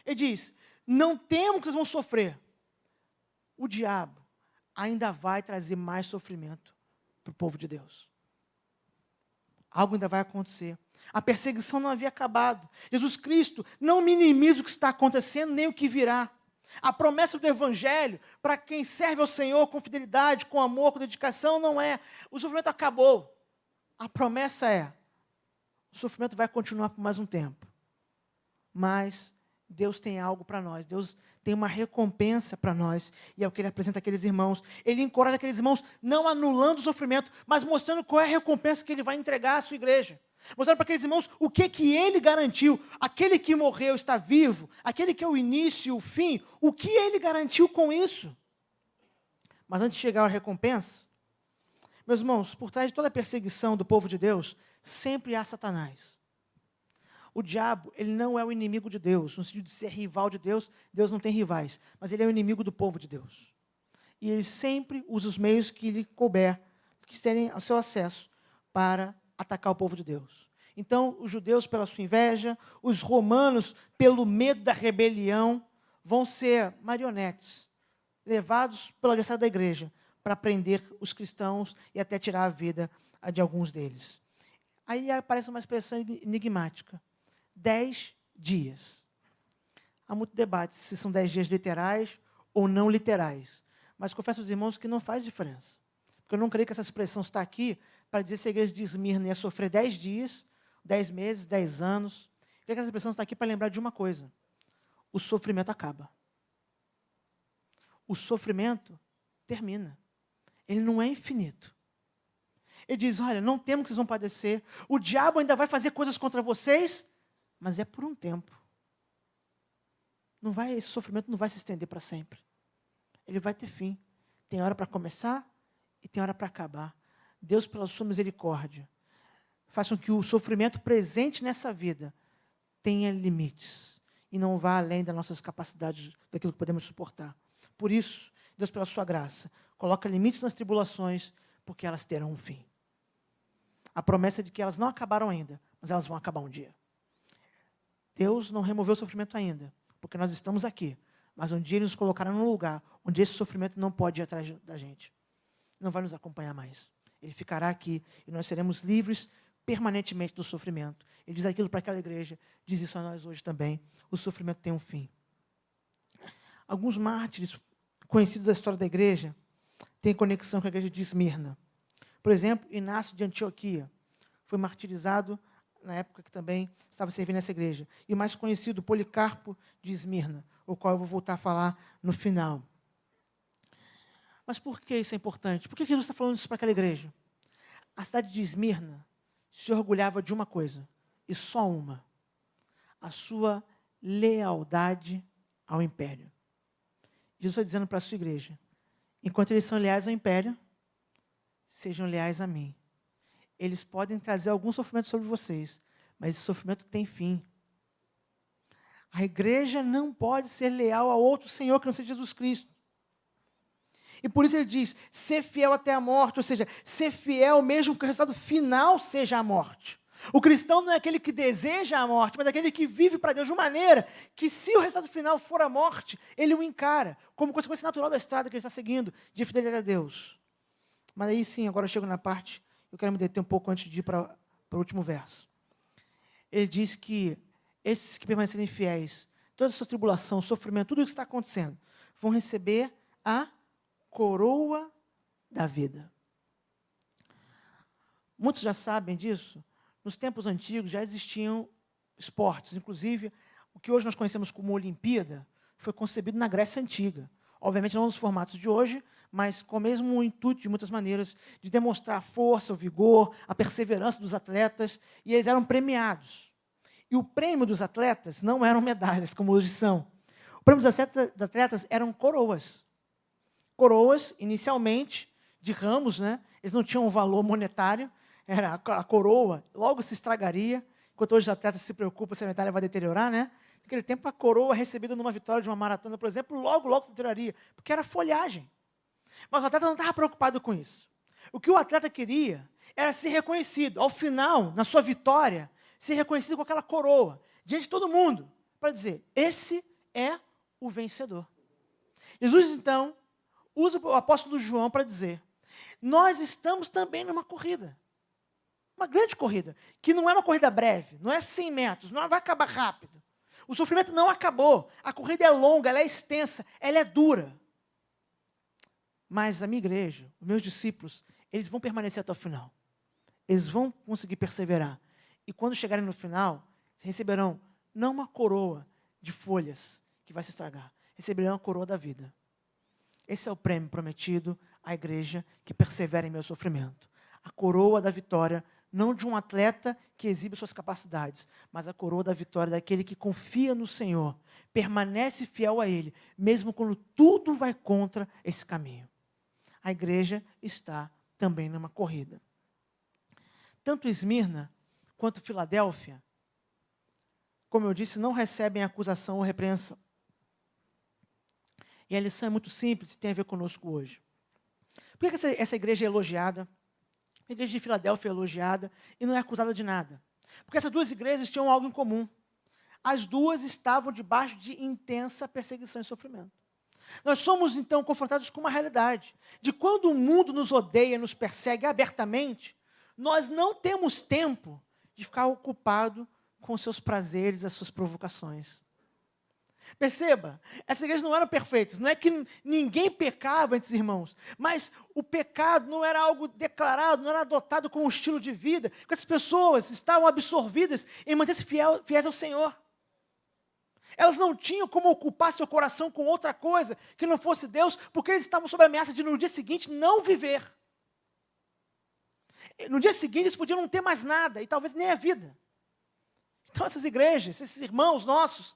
Ele diz, não temo que vocês vão sofrer. O diabo ainda vai trazer mais sofrimento para o povo de Deus. Algo ainda vai acontecer. A perseguição não havia acabado. Jesus Cristo não minimiza o que está acontecendo, nem o que virá. A promessa do Evangelho, para quem serve ao Senhor com fidelidade, com amor, com dedicação, não é, o sofrimento acabou. A promessa é, o sofrimento vai continuar por mais um tempo. Mas Deus tem algo para nós. Deus tem uma recompensa para nós. E é o que Ele apresenta àqueles irmãos. Ele encoraja aqueles irmãos, não anulando o sofrimento, mas mostrando qual é a recompensa que Ele vai entregar à sua igreja. Mostrando para aqueles irmãos o que Ele garantiu. Aquele que morreu está vivo. Aquele que é o início e o fim. O que Ele garantiu com isso? Mas antes de chegar à recompensa, meus irmãos, por trás de toda a perseguição do povo de Deus, sempre há Satanás. O diabo, ele não é o inimigo de Deus, no sentido de ser rival de Deus. Deus não tem rivais, mas ele é o inimigo do povo de Deus. E ele sempre usa os meios que lhe couber, que serem ao seu acesso, para atacar o povo de Deus. Então, os judeus, pela sua inveja, os romanos, pelo medo da rebelião, vão ser marionetes, levados pelo adversário da igreja, para prender os cristãos e até tirar a vida de alguns deles. Aí aparece uma expressão enigmática. 10 dias. Há muito debate se são 10 dias literais ou não literais. Mas confesso aos irmãos que não faz diferença. Porque eu não creio que essa expressão está aqui para dizer se a igreja de Esmirna ia sofrer 10 dias, 10 meses, 10 anos. Eu creio que essa expressão está aqui para lembrar de uma coisa. O sofrimento acaba. O sofrimento termina. Ele não é infinito. Ele diz, olha, não temo que vocês vão padecer. O diabo ainda vai fazer coisas contra vocês, mas é por um tempo. Esse sofrimento não vai se estender para sempre. Ele vai ter fim. Tem hora para começar e tem hora para acabar. Deus, pela sua misericórdia, faz com que o sofrimento presente nessa vida tenha limites e não vá além das nossas capacidades, daquilo que podemos suportar. Por isso, Deus, pela sua graça, coloca limites nas tribulações, porque elas terão um fim. A promessa é de que elas não acabaram ainda, mas elas vão acabar um dia. Deus não removeu o sofrimento ainda, porque nós estamos aqui, mas um dia Ele nos colocará num lugar onde esse sofrimento não pode ir atrás da gente. Não vai nos acompanhar mais. Ele ficará aqui e nós seremos livres permanentemente do sofrimento. Ele diz aquilo para aquela igreja, diz isso a nós hoje também. O sofrimento tem um fim. Alguns mártires conhecidos da história da igreja têm conexão com a igreja de Esmirna. Por exemplo, Inácio de Antioquia foi martirizado na época que também estava servindo essa igreja. E o mais conhecido, Policarpo de Esmirna, o qual eu vou voltar a falar no final. Mas por que isso é importante? Por que Jesus está falando isso para aquela igreja? A cidade de Esmirna se orgulhava de uma coisa, e só uma. a sua lealdade ao império. Jesus está dizendo para a sua igreja, enquanto eles são leais ao império, sejam leais a mim. Eles podem trazer algum sofrimento sobre vocês, mas esse sofrimento tem fim. A igreja não pode ser leal a outro Senhor que não seja Jesus Cristo. E por isso ele diz, ser fiel até a morte, ou seja, ser fiel mesmo que o resultado final seja a morte. O cristão não é aquele que deseja a morte, mas aquele que vive para Deus de uma maneira que, se o resultado final for a morte, ele o encara como consequência natural da estrada que ele está seguindo, de fidelidade a Deus. Mas aí sim, agora eu chego na parte, eu quero me deter um pouco antes de ir para o último verso. Ele diz que esses que permanecerem fiéis, toda essa tribulação, sofrimento, tudo isso que está acontecendo, vão receber a coroa da vida. Muitos já sabem disso. Nos tempos antigos já existiam esportes, inclusive o que hoje nós conhecemos como Olimpíada foi concebido na Grécia Antiga. Obviamente não nos formatos de hoje, mas com o mesmo intuito, de muitas maneiras, de demonstrar a força, o vigor, a perseverança dos atletas, e eles eram premiados. E o prêmio dos atletas não eram medalhas, como hoje são. O prêmio dos atletas eram coroas. Coroas, inicialmente, de ramos, né? Eles não tinham um valor monetário, era a coroa, logo se estragaria, enquanto hoje os atletas se preocupam se a medalha vai deteriorar, né? Naquele tempo, a coroa recebida numa vitória de uma maratona, por exemplo, logo se deterioraria, porque era folhagem. Mas o atleta não estava preocupado com isso. O que o atleta queria era ser reconhecido, ao final, na sua vitória, ser reconhecido com aquela coroa, diante de todo mundo, para dizer, esse é o vencedor. Jesus, então, usa o apóstolo João para dizer, nós estamos também numa corrida. Uma grande corrida, que não é uma corrida breve, não é 100 metros, não vai acabar rápido. O sofrimento não acabou, a corrida é longa, ela é extensa, ela é dura. Mas a minha igreja, os meus discípulos, eles vão permanecer até o final. Eles vão conseguir perseverar. E quando chegarem no final, receberão não uma coroa de folhas que vai se estragar, receberão a coroa da vida. Esse é o prêmio prometido à igreja que persevera em meu sofrimento. A coroa da vitória, não de um atleta que exibe suas capacidades, mas a coroa da vitória daquele que confia no Senhor, permanece fiel a Ele, mesmo quando tudo vai contra esse caminho. A igreja está também numa corrida. Tanto Esmirna quanto Filadélfia, como eu disse, não recebem acusação ou repreensão. E a lição é muito simples e tem a ver conosco hoje. Por que essa igreja é elogiada? A igreja de Filadélfia é elogiada e não é acusada de nada. Porque essas duas igrejas tinham algo em comum. As duas estavam debaixo de intensa perseguição e sofrimento. Nós somos, então, confrontados com uma realidade de quando o mundo nos odeia, nos persegue abertamente, nós não temos tempo de ficar ocupado com os seus prazeres, as suas provocações. Perceba, essas igrejas não eram perfeitas, não é que ninguém pecava entre os irmãos, mas o pecado não era algo declarado, não era adotado como um estilo de vida, porque essas pessoas estavam absorvidas em manter-se fiéis ao Senhor. Elas não tinham como ocupar seu coração com outra coisa que não fosse Deus, porque eles estavam sob a ameaça de no dia seguinte não viver. No dia seguinte eles podiam não ter mais nada, e talvez nem a vida. Então essas igrejas, esses irmãos nossos,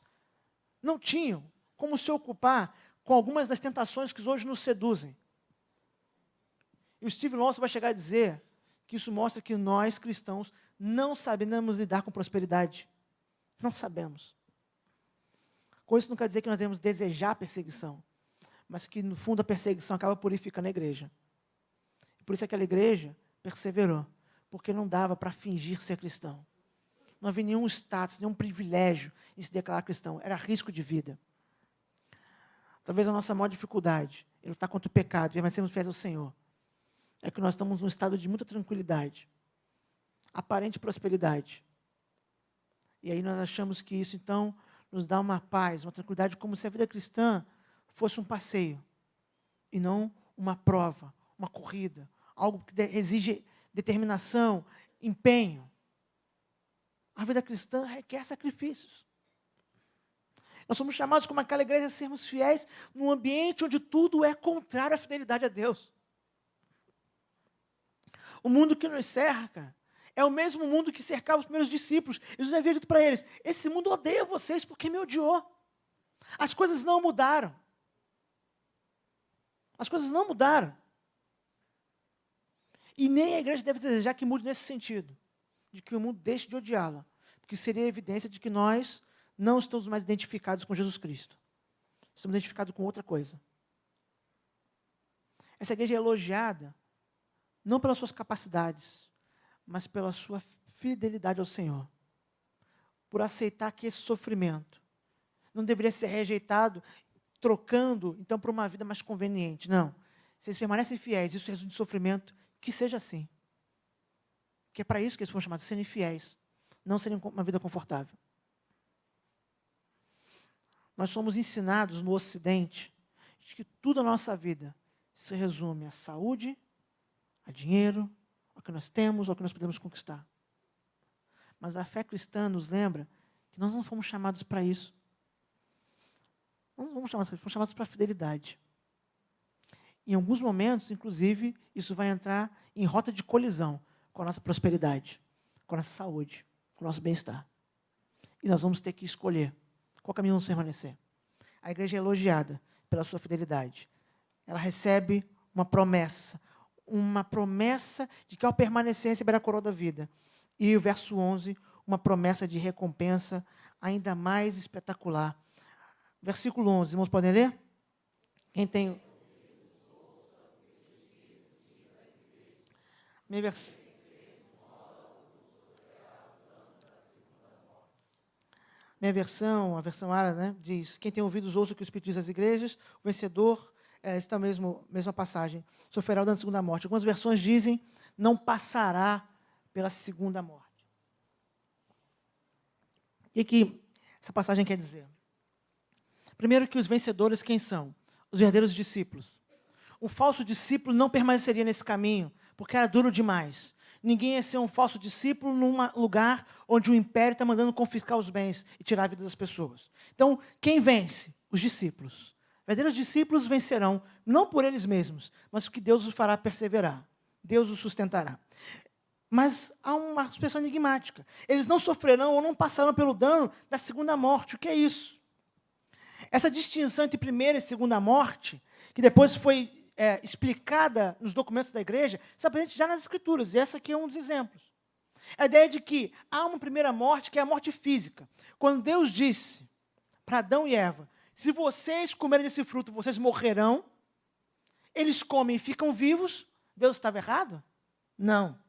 não tinham como se ocupar com algumas das tentações que hoje nos seduzem. E o Steve Lawson vai chegar a dizer que isso mostra que nós, cristãos, não sabemos lidar com prosperidade. Não sabemos. Com isso não quer dizer que nós devemos desejar perseguição, mas que, no fundo, a perseguição acaba purificando a igreja. Por isso aquela igreja perseverou, porque não dava para fingir ser cristão. Não havia nenhum status, nenhum privilégio em se declarar cristão. Era risco de vida. Talvez a nossa maior dificuldade é lutar contra o pecado e permanecermos fiéis ao Senhor. É que nós estamos num estado de muita tranquilidade, aparente prosperidade. E aí nós achamos que isso, então, nos dá uma paz, uma tranquilidade, como se a vida cristã fosse um passeio, e não uma prova, uma corrida, algo que exige determinação, empenho. A vida cristã requer sacrifícios. Nós somos chamados, como aquela igreja, a sermos fiéis num ambiente onde tudo é contrário à fidelidade a Deus. O mundo que nos cerca É o mesmo mundo que cercava os primeiros discípulos. Jesus havia dito para eles, esse mundo odeia vocês porque me odiou. As coisas não mudaram. As coisas não mudaram. E nem a igreja deve desejar que mude nesse sentido, de que o mundo deixe de odiá-la, porque seria evidência de que nós não estamos mais identificados com Jesus Cristo. Estamos identificados com outra coisa. Essa igreja é elogiada, não pelas suas capacidades, mas pela sua fidelidade ao Senhor. Por aceitar que esse sofrimento não deveria ser rejeitado, trocando, então, por uma vida mais conveniente. Não. Se eles permanecem fiéis, isso resulta de sofrimento, que seja assim. Que é para isso que eles foram chamados, serem fiéis, não serem uma vida confortável. Nós somos ensinados no Ocidente de que tudo na nossa vida se resume a saúde, a dinheiro, ao que nós temos, ao que nós podemos conquistar. Mas a fé cristã nos lembra que nós não fomos chamados para isso. Nós não fomos chamados para a fidelidade. Em alguns momentos, inclusive, isso vai entrar em rota de colisão com a nossa prosperidade, com a nossa saúde, com o nosso bem-estar. E nós vamos ter que escolher qual caminho vamos permanecer. A igreja é elogiada pela sua fidelidade. Ela recebe uma promessa de que ao permanecer receberá a coroa da vida. E o verso 11, uma promessa de recompensa ainda mais espetacular. Versículo 11, irmãos, podem ler? Quem tem... Minha versão, a versão árabe, né, diz, quem tem ouvidos ouça o que o Espírito diz às igrejas, o vencedor, está mesma passagem, sofrerá o dano da segunda morte. Algumas versões dizem, não passará pela segunda morte. O que essa passagem quer dizer? Primeiro que os vencedores quem são? Os verdadeiros discípulos. Um falso discípulo não permaneceria nesse caminho, porque era duro demais. Ninguém ia ser um falso discípulo num lugar onde o império está mandando confiscar os bens e tirar a vida das pessoas. Então, quem vence? Os discípulos. Verdadeiros discípulos vencerão, não por eles mesmos, mas porque Deus os fará perseverar. Deus os sustentará. Mas há uma expressão enigmática. Eles não sofrerão ou não passarão pelo dano da segunda morte. O que é isso? Essa distinção entre primeira e segunda morte, que depois foi explicada nos documentos da igreja, está presente já nas Escrituras, e essa aqui é um dos exemplos. A ideia de que há uma primeira morte, que é a morte física. Quando Deus disse para Adão e Eva, se vocês comerem desse fruto, vocês morrerão, eles comem e ficam vivos, Deus estava errado? Não.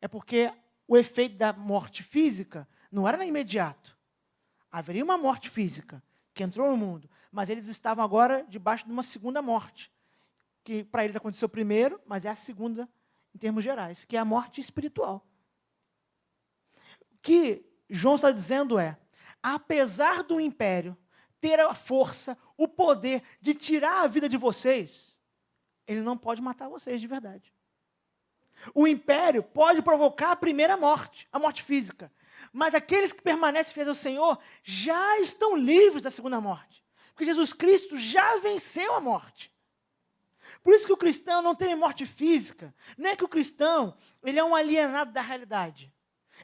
É porque o efeito da morte física não era imediato. Haveria uma morte física que entrou no mundo, mas eles estavam agora debaixo de uma segunda morte, que para eles aconteceu primeiro, mas é a segunda em termos gerais, que é a morte espiritual. O que João está dizendo é, apesar do império ter a força, o poder de tirar a vida de vocês, ele não pode matar vocês de verdade. O império pode provocar a primeira morte, a morte física, mas aqueles que permanecem fiéis ao Senhor já estão livres da segunda morte, porque Jesus Cristo já venceu a morte. Por isso que o cristão não tem morte física. Não é que o cristão ele é um alienado da realidade.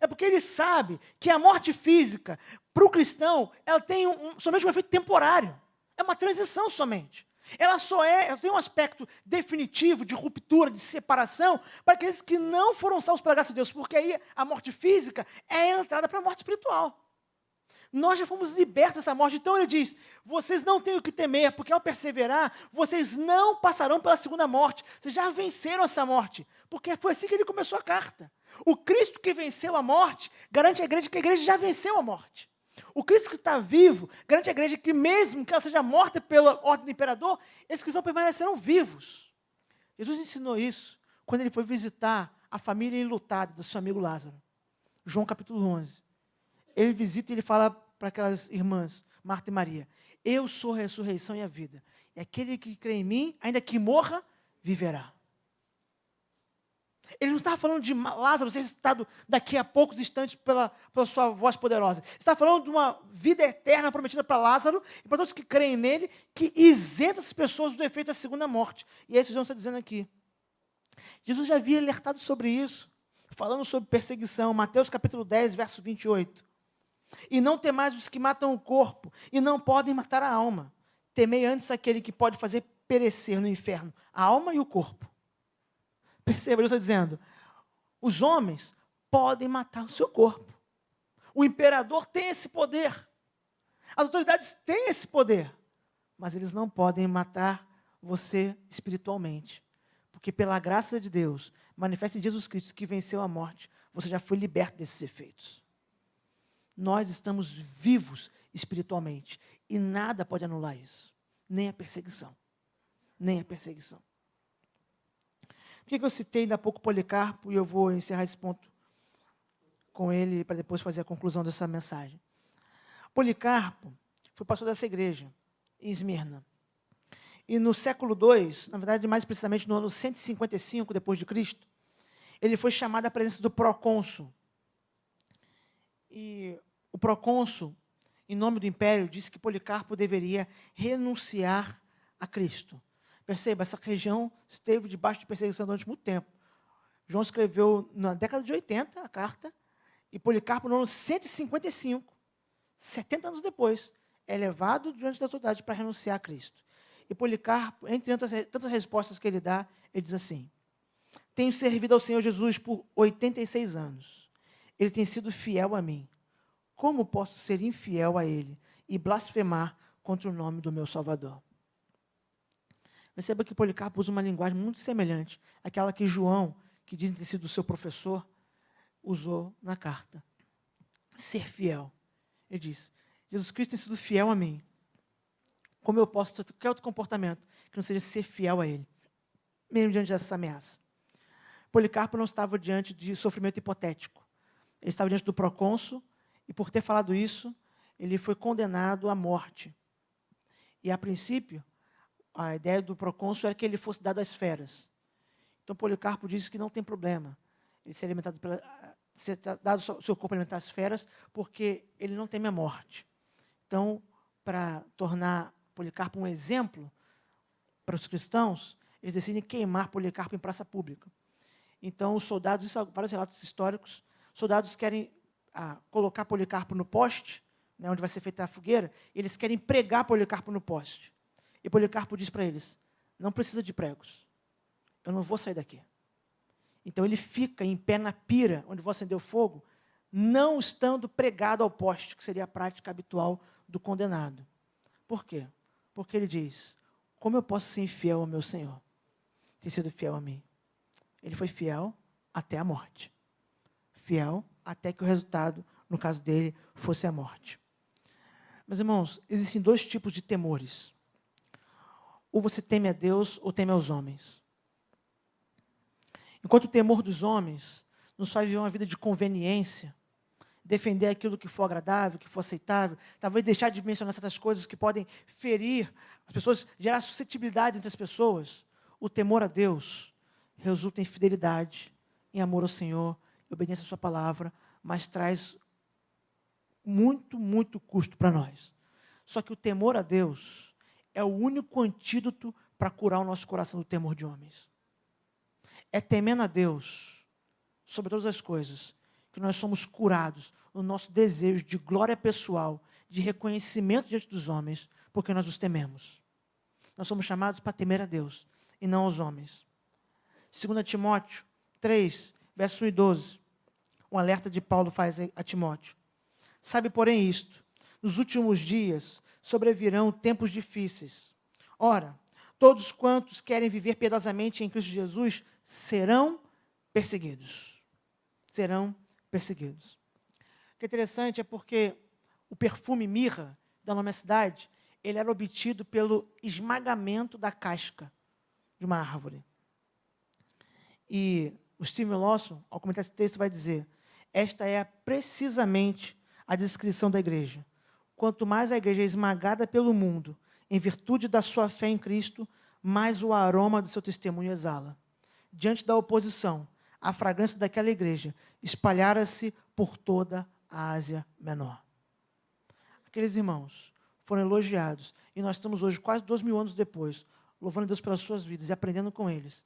É porque ele sabe que a morte física, para o cristão, ela tem somente um efeito temporário. É uma transição somente. Ela tem um aspecto definitivo, de ruptura, de separação, para aqueles que não foram salvos pela graça de Deus, porque aí a morte física é a entrada para a morte espiritual. Nós já fomos libertos dessa morte. Então ele diz, vocês não têm o que temer, porque ao perseverar, vocês não passarão pela segunda morte. Vocês já venceram essa morte, porque foi assim que ele começou a carta. O Cristo que venceu a morte, garante à igreja que a igreja já venceu a morte. O Cristo que está vivo, garante à igreja que mesmo que ela seja morta pela ordem do imperador, esses cristãos permanecerão vivos. Jesus ensinou isso quando ele foi visitar a família enlutada do seu amigo Lázaro. João capítulo 11. Ele visita e ele fala para aquelas irmãs, Marta e Maria, eu sou a ressurreição e a vida. E aquele que crê em mim, ainda que morra, viverá. Ele não estava falando de Lázaro ser ressuscitado daqui a poucos instantes pela sua voz poderosa. Ele estava falando de uma vida eterna prometida para Lázaro e para todos que creem nele, que isenta as pessoas do efeito da segunda morte. E é isso que João está dizendo aqui. Jesus já havia alertado sobre isso. falando sobre perseguição, Mateus capítulo 10, verso 28. E não temais os que matam o corpo, e não podem matar a alma. Temei antes aquele que pode fazer perecer no inferno a alma e o corpo. Perceba, ele está dizendo, os homens podem matar o seu corpo. O imperador tem esse poder. As autoridades têm esse poder. Mas eles não podem matar você espiritualmente. Porque pela graça de Deus, manifesta em Jesus Cristo que venceu a morte, você já foi liberto desses efeitos. Nós estamos vivos espiritualmente. E nada pode anular isso. Nem a perseguição. Nem a perseguição. Por que eu citei ainda há pouco Policarpo e eu vou encerrar esse ponto com ele para depois fazer a conclusão dessa mensagem. Policarpo foi pastor dessa igreja, em Esmirna. E no século II, na verdade, mais precisamente no ano 155 depois de Cristo, ele foi chamado à presença do procônsul. E o procônsul, em nome do império, disse que Policarpo deveria renunciar a Cristo. Perceba, essa região esteve debaixo de perseguição durante muito tempo. João escreveu na década de 80 a carta, e Policarpo, no ano 155, 70 anos depois, é levado diante da autoridade para renunciar a Cristo. E Policarpo, entre tantas respostas que ele dá, ele diz assim: tenho servido ao Senhor Jesus por 86 anos. Ele tem sido fiel a mim. Como posso ser infiel a ele e blasfemar contra o nome do meu Salvador? Perceba que Policarpo usa uma linguagem muito semelhante àquela que João, que diz ter sido seu professor, usou na carta. Ser fiel. Ele diz, Jesus Cristo tem sido fiel a mim. Como eu posso ter qualquer outro comportamento que não seja ser fiel a Ele, mesmo diante dessa ameaça? Policarpo não estava diante de sofrimento hipotético. Ele estava diante do procônsul e, por ter falado isso, ele foi condenado à morte. E, a princípio, a ideia do procônsul era que ele fosse dado às feras. Então, Policarpo disse que não tem problema ele ser alimentado ser dado o seu corpo alimentar às feras, porque ele não teme a morte. Então, para tornar Policarpo um exemplo para os cristãos, eles decidem queimar Policarpo em praça pública. Então, os soldados, isso há vários relatos históricos, soldados querem colocar Policarpo no poste, né, onde vai ser feita a fogueira, e eles querem pregar Policarpo no poste. E Policarpo diz para eles, não precisa de pregos, eu não vou sair daqui. Então, ele fica em pé na pira, onde vou acender o fogo, não estando pregado ao poste, que seria a prática habitual do condenado. Por quê? Porque ele diz, como eu posso ser infiel ao meu Senhor? Tem sido fiel a mim. Ele foi fiel até a morte. Fiel até que o resultado, no caso dele, fosse a morte. Meus irmãos, existem dois tipos de temores. Ou você teme a Deus ou teme aos homens. Enquanto o temor dos homens nos faz viver uma vida de conveniência, defender aquilo que for agradável, que for aceitável, talvez deixar de mencionar certas coisas que podem ferir as pessoas, gerar suscetibilidade entre as pessoas, o temor a Deus resulta em fidelidade, em amor ao Senhor, em obediência à sua palavra, mas traz muito, muito custo para nós. Só que o temor a Deus é o único antídoto para curar o nosso coração do temor de homens. É temendo a Deus, sobre todas as coisas, que nós somos curados no nosso desejo de glória pessoal, de reconhecimento diante dos homens, porque nós os tememos. Nós somos chamados para temer a Deus e não aos homens. 2 Timóteo 3, verso 1 e 12, um alerta de Paulo faz a Timóteo. Sabe, porém, isto, nos últimos dias sobrevirão tempos difíceis. Ora, todos quantos querem viver piedosamente em Cristo Jesus serão perseguidos. Serão perseguidos. O que é interessante é porque o perfume mirra da nome da cidade, ele era obtido pelo esmagamento da casca de uma árvore. E o Stephen Lawson, ao comentar esse texto, vai dizer, esta é precisamente a descrição da igreja. Quanto mais a igreja é esmagada pelo mundo, em virtude da sua fé em Cristo, mais o aroma do seu testemunho exala. Diante da oposição, a fragrância daquela igreja espalhara-se por toda a Ásia Menor. Aqueles irmãos foram elogiados, e nós estamos hoje, quase 2000 anos depois, louvando a Deus pelas suas vidas e aprendendo com eles,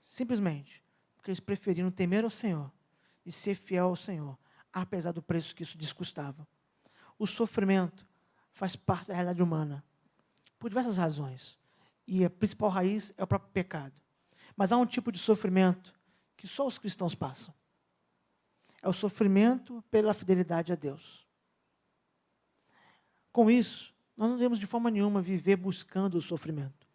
simplesmente porque eles preferiram temer ao Senhor e ser fiel ao Senhor, apesar do preço que isso descustava. O sofrimento faz parte da realidade humana, por diversas razões. E a principal raiz é o próprio pecado. Mas há um tipo de sofrimento que só os cristãos passam. É o sofrimento pela fidelidade a Deus. Com isso, nós não devemos de forma nenhuma viver buscando o sofrimento.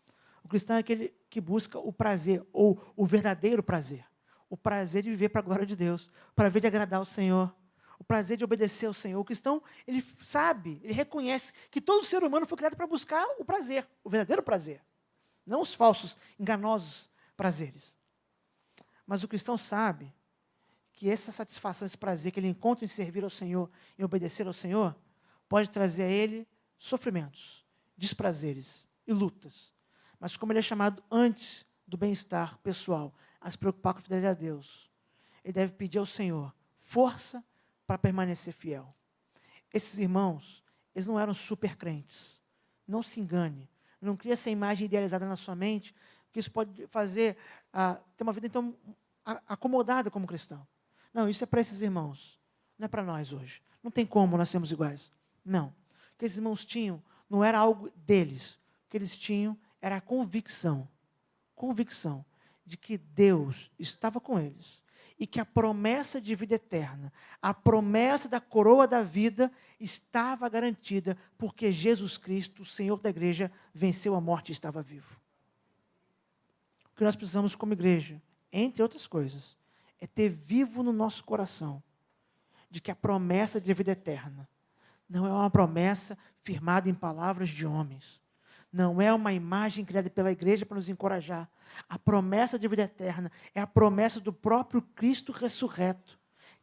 O cristão é aquele que busca o prazer, ou o verdadeiro prazer. O prazer de viver para a glória de Deus, o prazer de agradar ao Senhor, o prazer de obedecer ao Senhor. O cristão, ele sabe, ele reconhece que todo ser humano foi criado para buscar o prazer, o verdadeiro prazer. Não os falsos, enganosos prazeres. Mas o cristão sabe que essa satisfação, esse prazer que ele encontra em servir ao Senhor, em obedecer ao Senhor, pode trazer a ele sofrimentos, desprazeres e lutas. Mas como ele é chamado antes do bem-estar pessoal, a se preocupar com a fidelidade a Deus, ele deve pedir ao Senhor força para permanecer fiel. Esses irmãos, eles não eram super crentes. Não se engane. Não crie essa imagem idealizada na sua mente, que isso pode fazer ter uma vida então acomodada como cristão. Não, isso é para esses irmãos, não é para nós hoje. Não tem como nós sermos iguais. Não. O que esses irmãos tinham não era algo deles. O que eles tinham era a convicção de que Deus estava com eles e que a promessa de vida eterna, a promessa da coroa da vida estava garantida porque Jesus Cristo, o Senhor da igreja, venceu a morte e estava vivo. O que nós precisamos como igreja, entre outras coisas, é ter vivo no nosso coração de que a promessa de vida eterna não é uma promessa firmada em palavras de homens. Não é uma imagem criada pela igreja para nos encorajar. A promessa de vida eterna é a promessa do próprio Cristo ressurreto,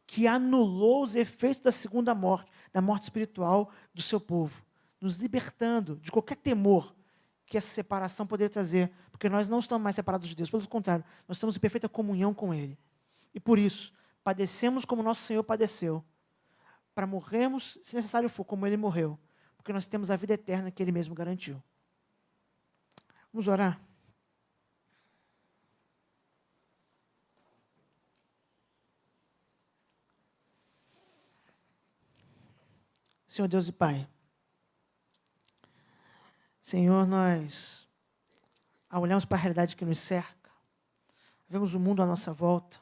que anulou os efeitos da segunda morte, da morte espiritual do seu povo, nos libertando de qualquer temor que essa separação poderia trazer, porque nós não estamos mais separados de Deus, pelo contrário, nós estamos em perfeita comunhão com Ele. E por isso, padecemos como nosso Senhor padeceu, para morrermos, se necessário for, como Ele morreu, porque nós temos a vida eterna que Ele mesmo garantiu. Vamos orar? Senhor Deus e Pai, Senhor, nós, ao olharmos para a realidade que nos cerca, vemos o mundo à nossa volta,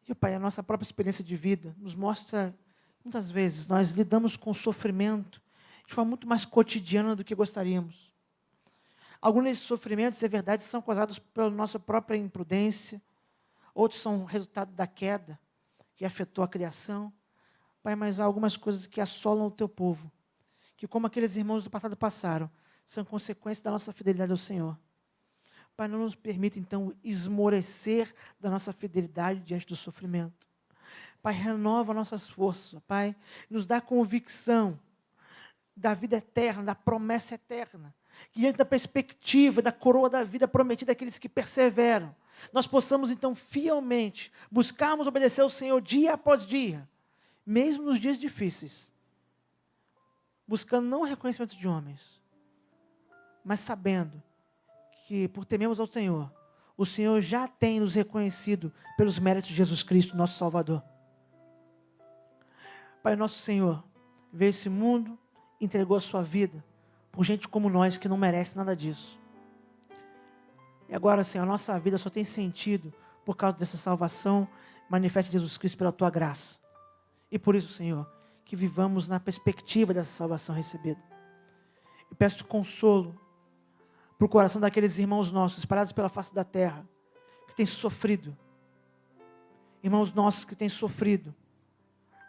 e, Pai, a nossa própria experiência de vida nos mostra, muitas vezes, nós lidamos com o sofrimento de forma muito mais cotidiana do que gostaríamos. Alguns desses sofrimentos, é verdade, são causados pela nossa própria imprudência, outros são resultado da queda que afetou a criação. Pai, mas há algumas coisas que assolam o teu povo, que como aqueles irmãos do passado passaram, são consequências da nossa fidelidade ao Senhor. Pai, não nos permita, então, esmorecer da nossa fidelidade diante do sofrimento. Pai, renova nossas forças, Pai, nos dá convicção da vida eterna, da promessa eterna, que diante da perspectiva da coroa da vida prometida àqueles que perseveram, nós possamos, então, fielmente buscarmos obedecer ao Senhor dia após dia, mesmo nos dias difíceis, buscando não o reconhecimento de homens, mas sabendo que, por temermos ao Senhor, o Senhor já tem nos reconhecido pelos méritos de Jesus Cristo, nosso Salvador. Pai, nosso Senhor veio a esse mundo, entregou a sua vida por gente como nós, que não merece nada disso. E agora, Senhor, a nossa vida só tem sentido por causa dessa salvação manifesta em Jesus Cristo pela Tua graça. E por isso, Senhor, que vivamos na perspectiva dessa salvação recebida. E peço consolo para o coração daqueles irmãos nossos, espalhados pela face da terra, que têm sofrido. Irmãos nossos que têm sofrido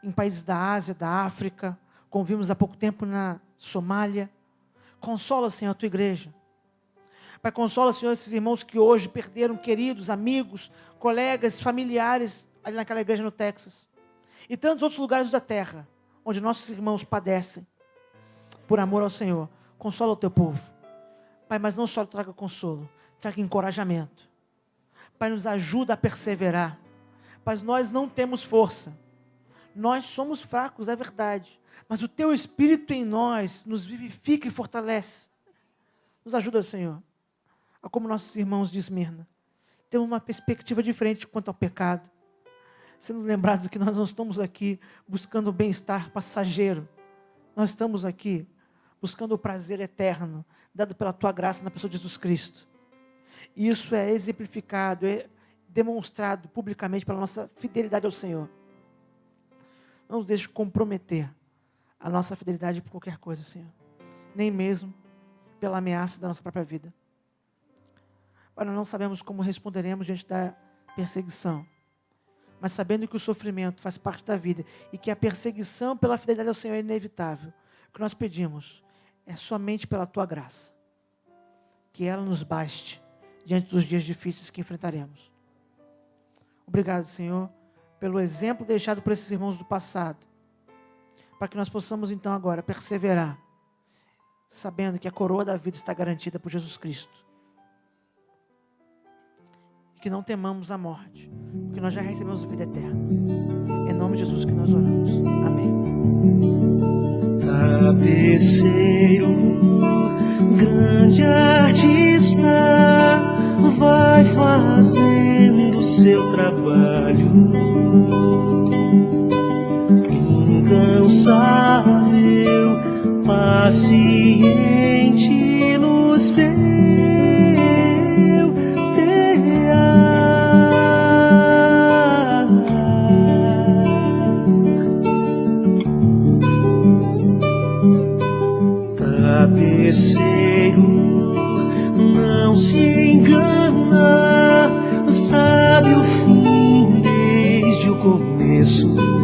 em países da Ásia, da África, como vimos há pouco tempo na Somália. Consola, Senhor, a Tua igreja. Pai, consola, Senhor, esses irmãos que hoje perderam queridos, amigos, colegas, familiares, ali naquela igreja no Texas. E tantos outros lugares da terra, onde nossos irmãos padecem, por amor ao Senhor. Consola o Teu povo. Pai, mas não só traga consolo, traga encorajamento. Pai, nos ajuda a perseverar. Pai, nós não temos força. Nós somos fracos, é verdade. Mas o Teu Espírito em nós nos vivifica e fortalece. Nos ajuda, Senhor, a como nossos irmãos de Esmirna, temos uma perspectiva diferente quanto ao pecado. sendo lembrados que nós não estamos aqui buscando o bem-estar passageiro. Nós estamos aqui buscando o prazer eterno, dado pela tua graça na pessoa de Jesus Cristo. E isso é exemplificado, é demonstrado publicamente pela nossa fidelidade ao Senhor. Não nos deixe comprometer a nossa fidelidade por qualquer coisa, Senhor. Nem mesmo pela ameaça da nossa própria vida. Pai, nós não sabemos como responderemos diante da perseguição. Mas sabendo que o sofrimento faz parte da vida e que a perseguição pela fidelidade ao Senhor é inevitável, o que nós pedimos é somente pela tua graça. Que ela nos baste diante dos dias difíceis que enfrentaremos. Obrigado, Senhor, pelo exemplo deixado por esses irmãos do passado, para que nós possamos então agora perseverar, sabendo que a coroa da vida está garantida por Jesus Cristo. E que não temamos a morte, porque nós já recebemos a vida eterna. Em nome de Jesus que nós oramos. Amém. Cabeceiro, grande artista, vai fazendo seu trabalho, incansável, paciente no seu cabeceiro, não se engana, sabe o fim desde o começo.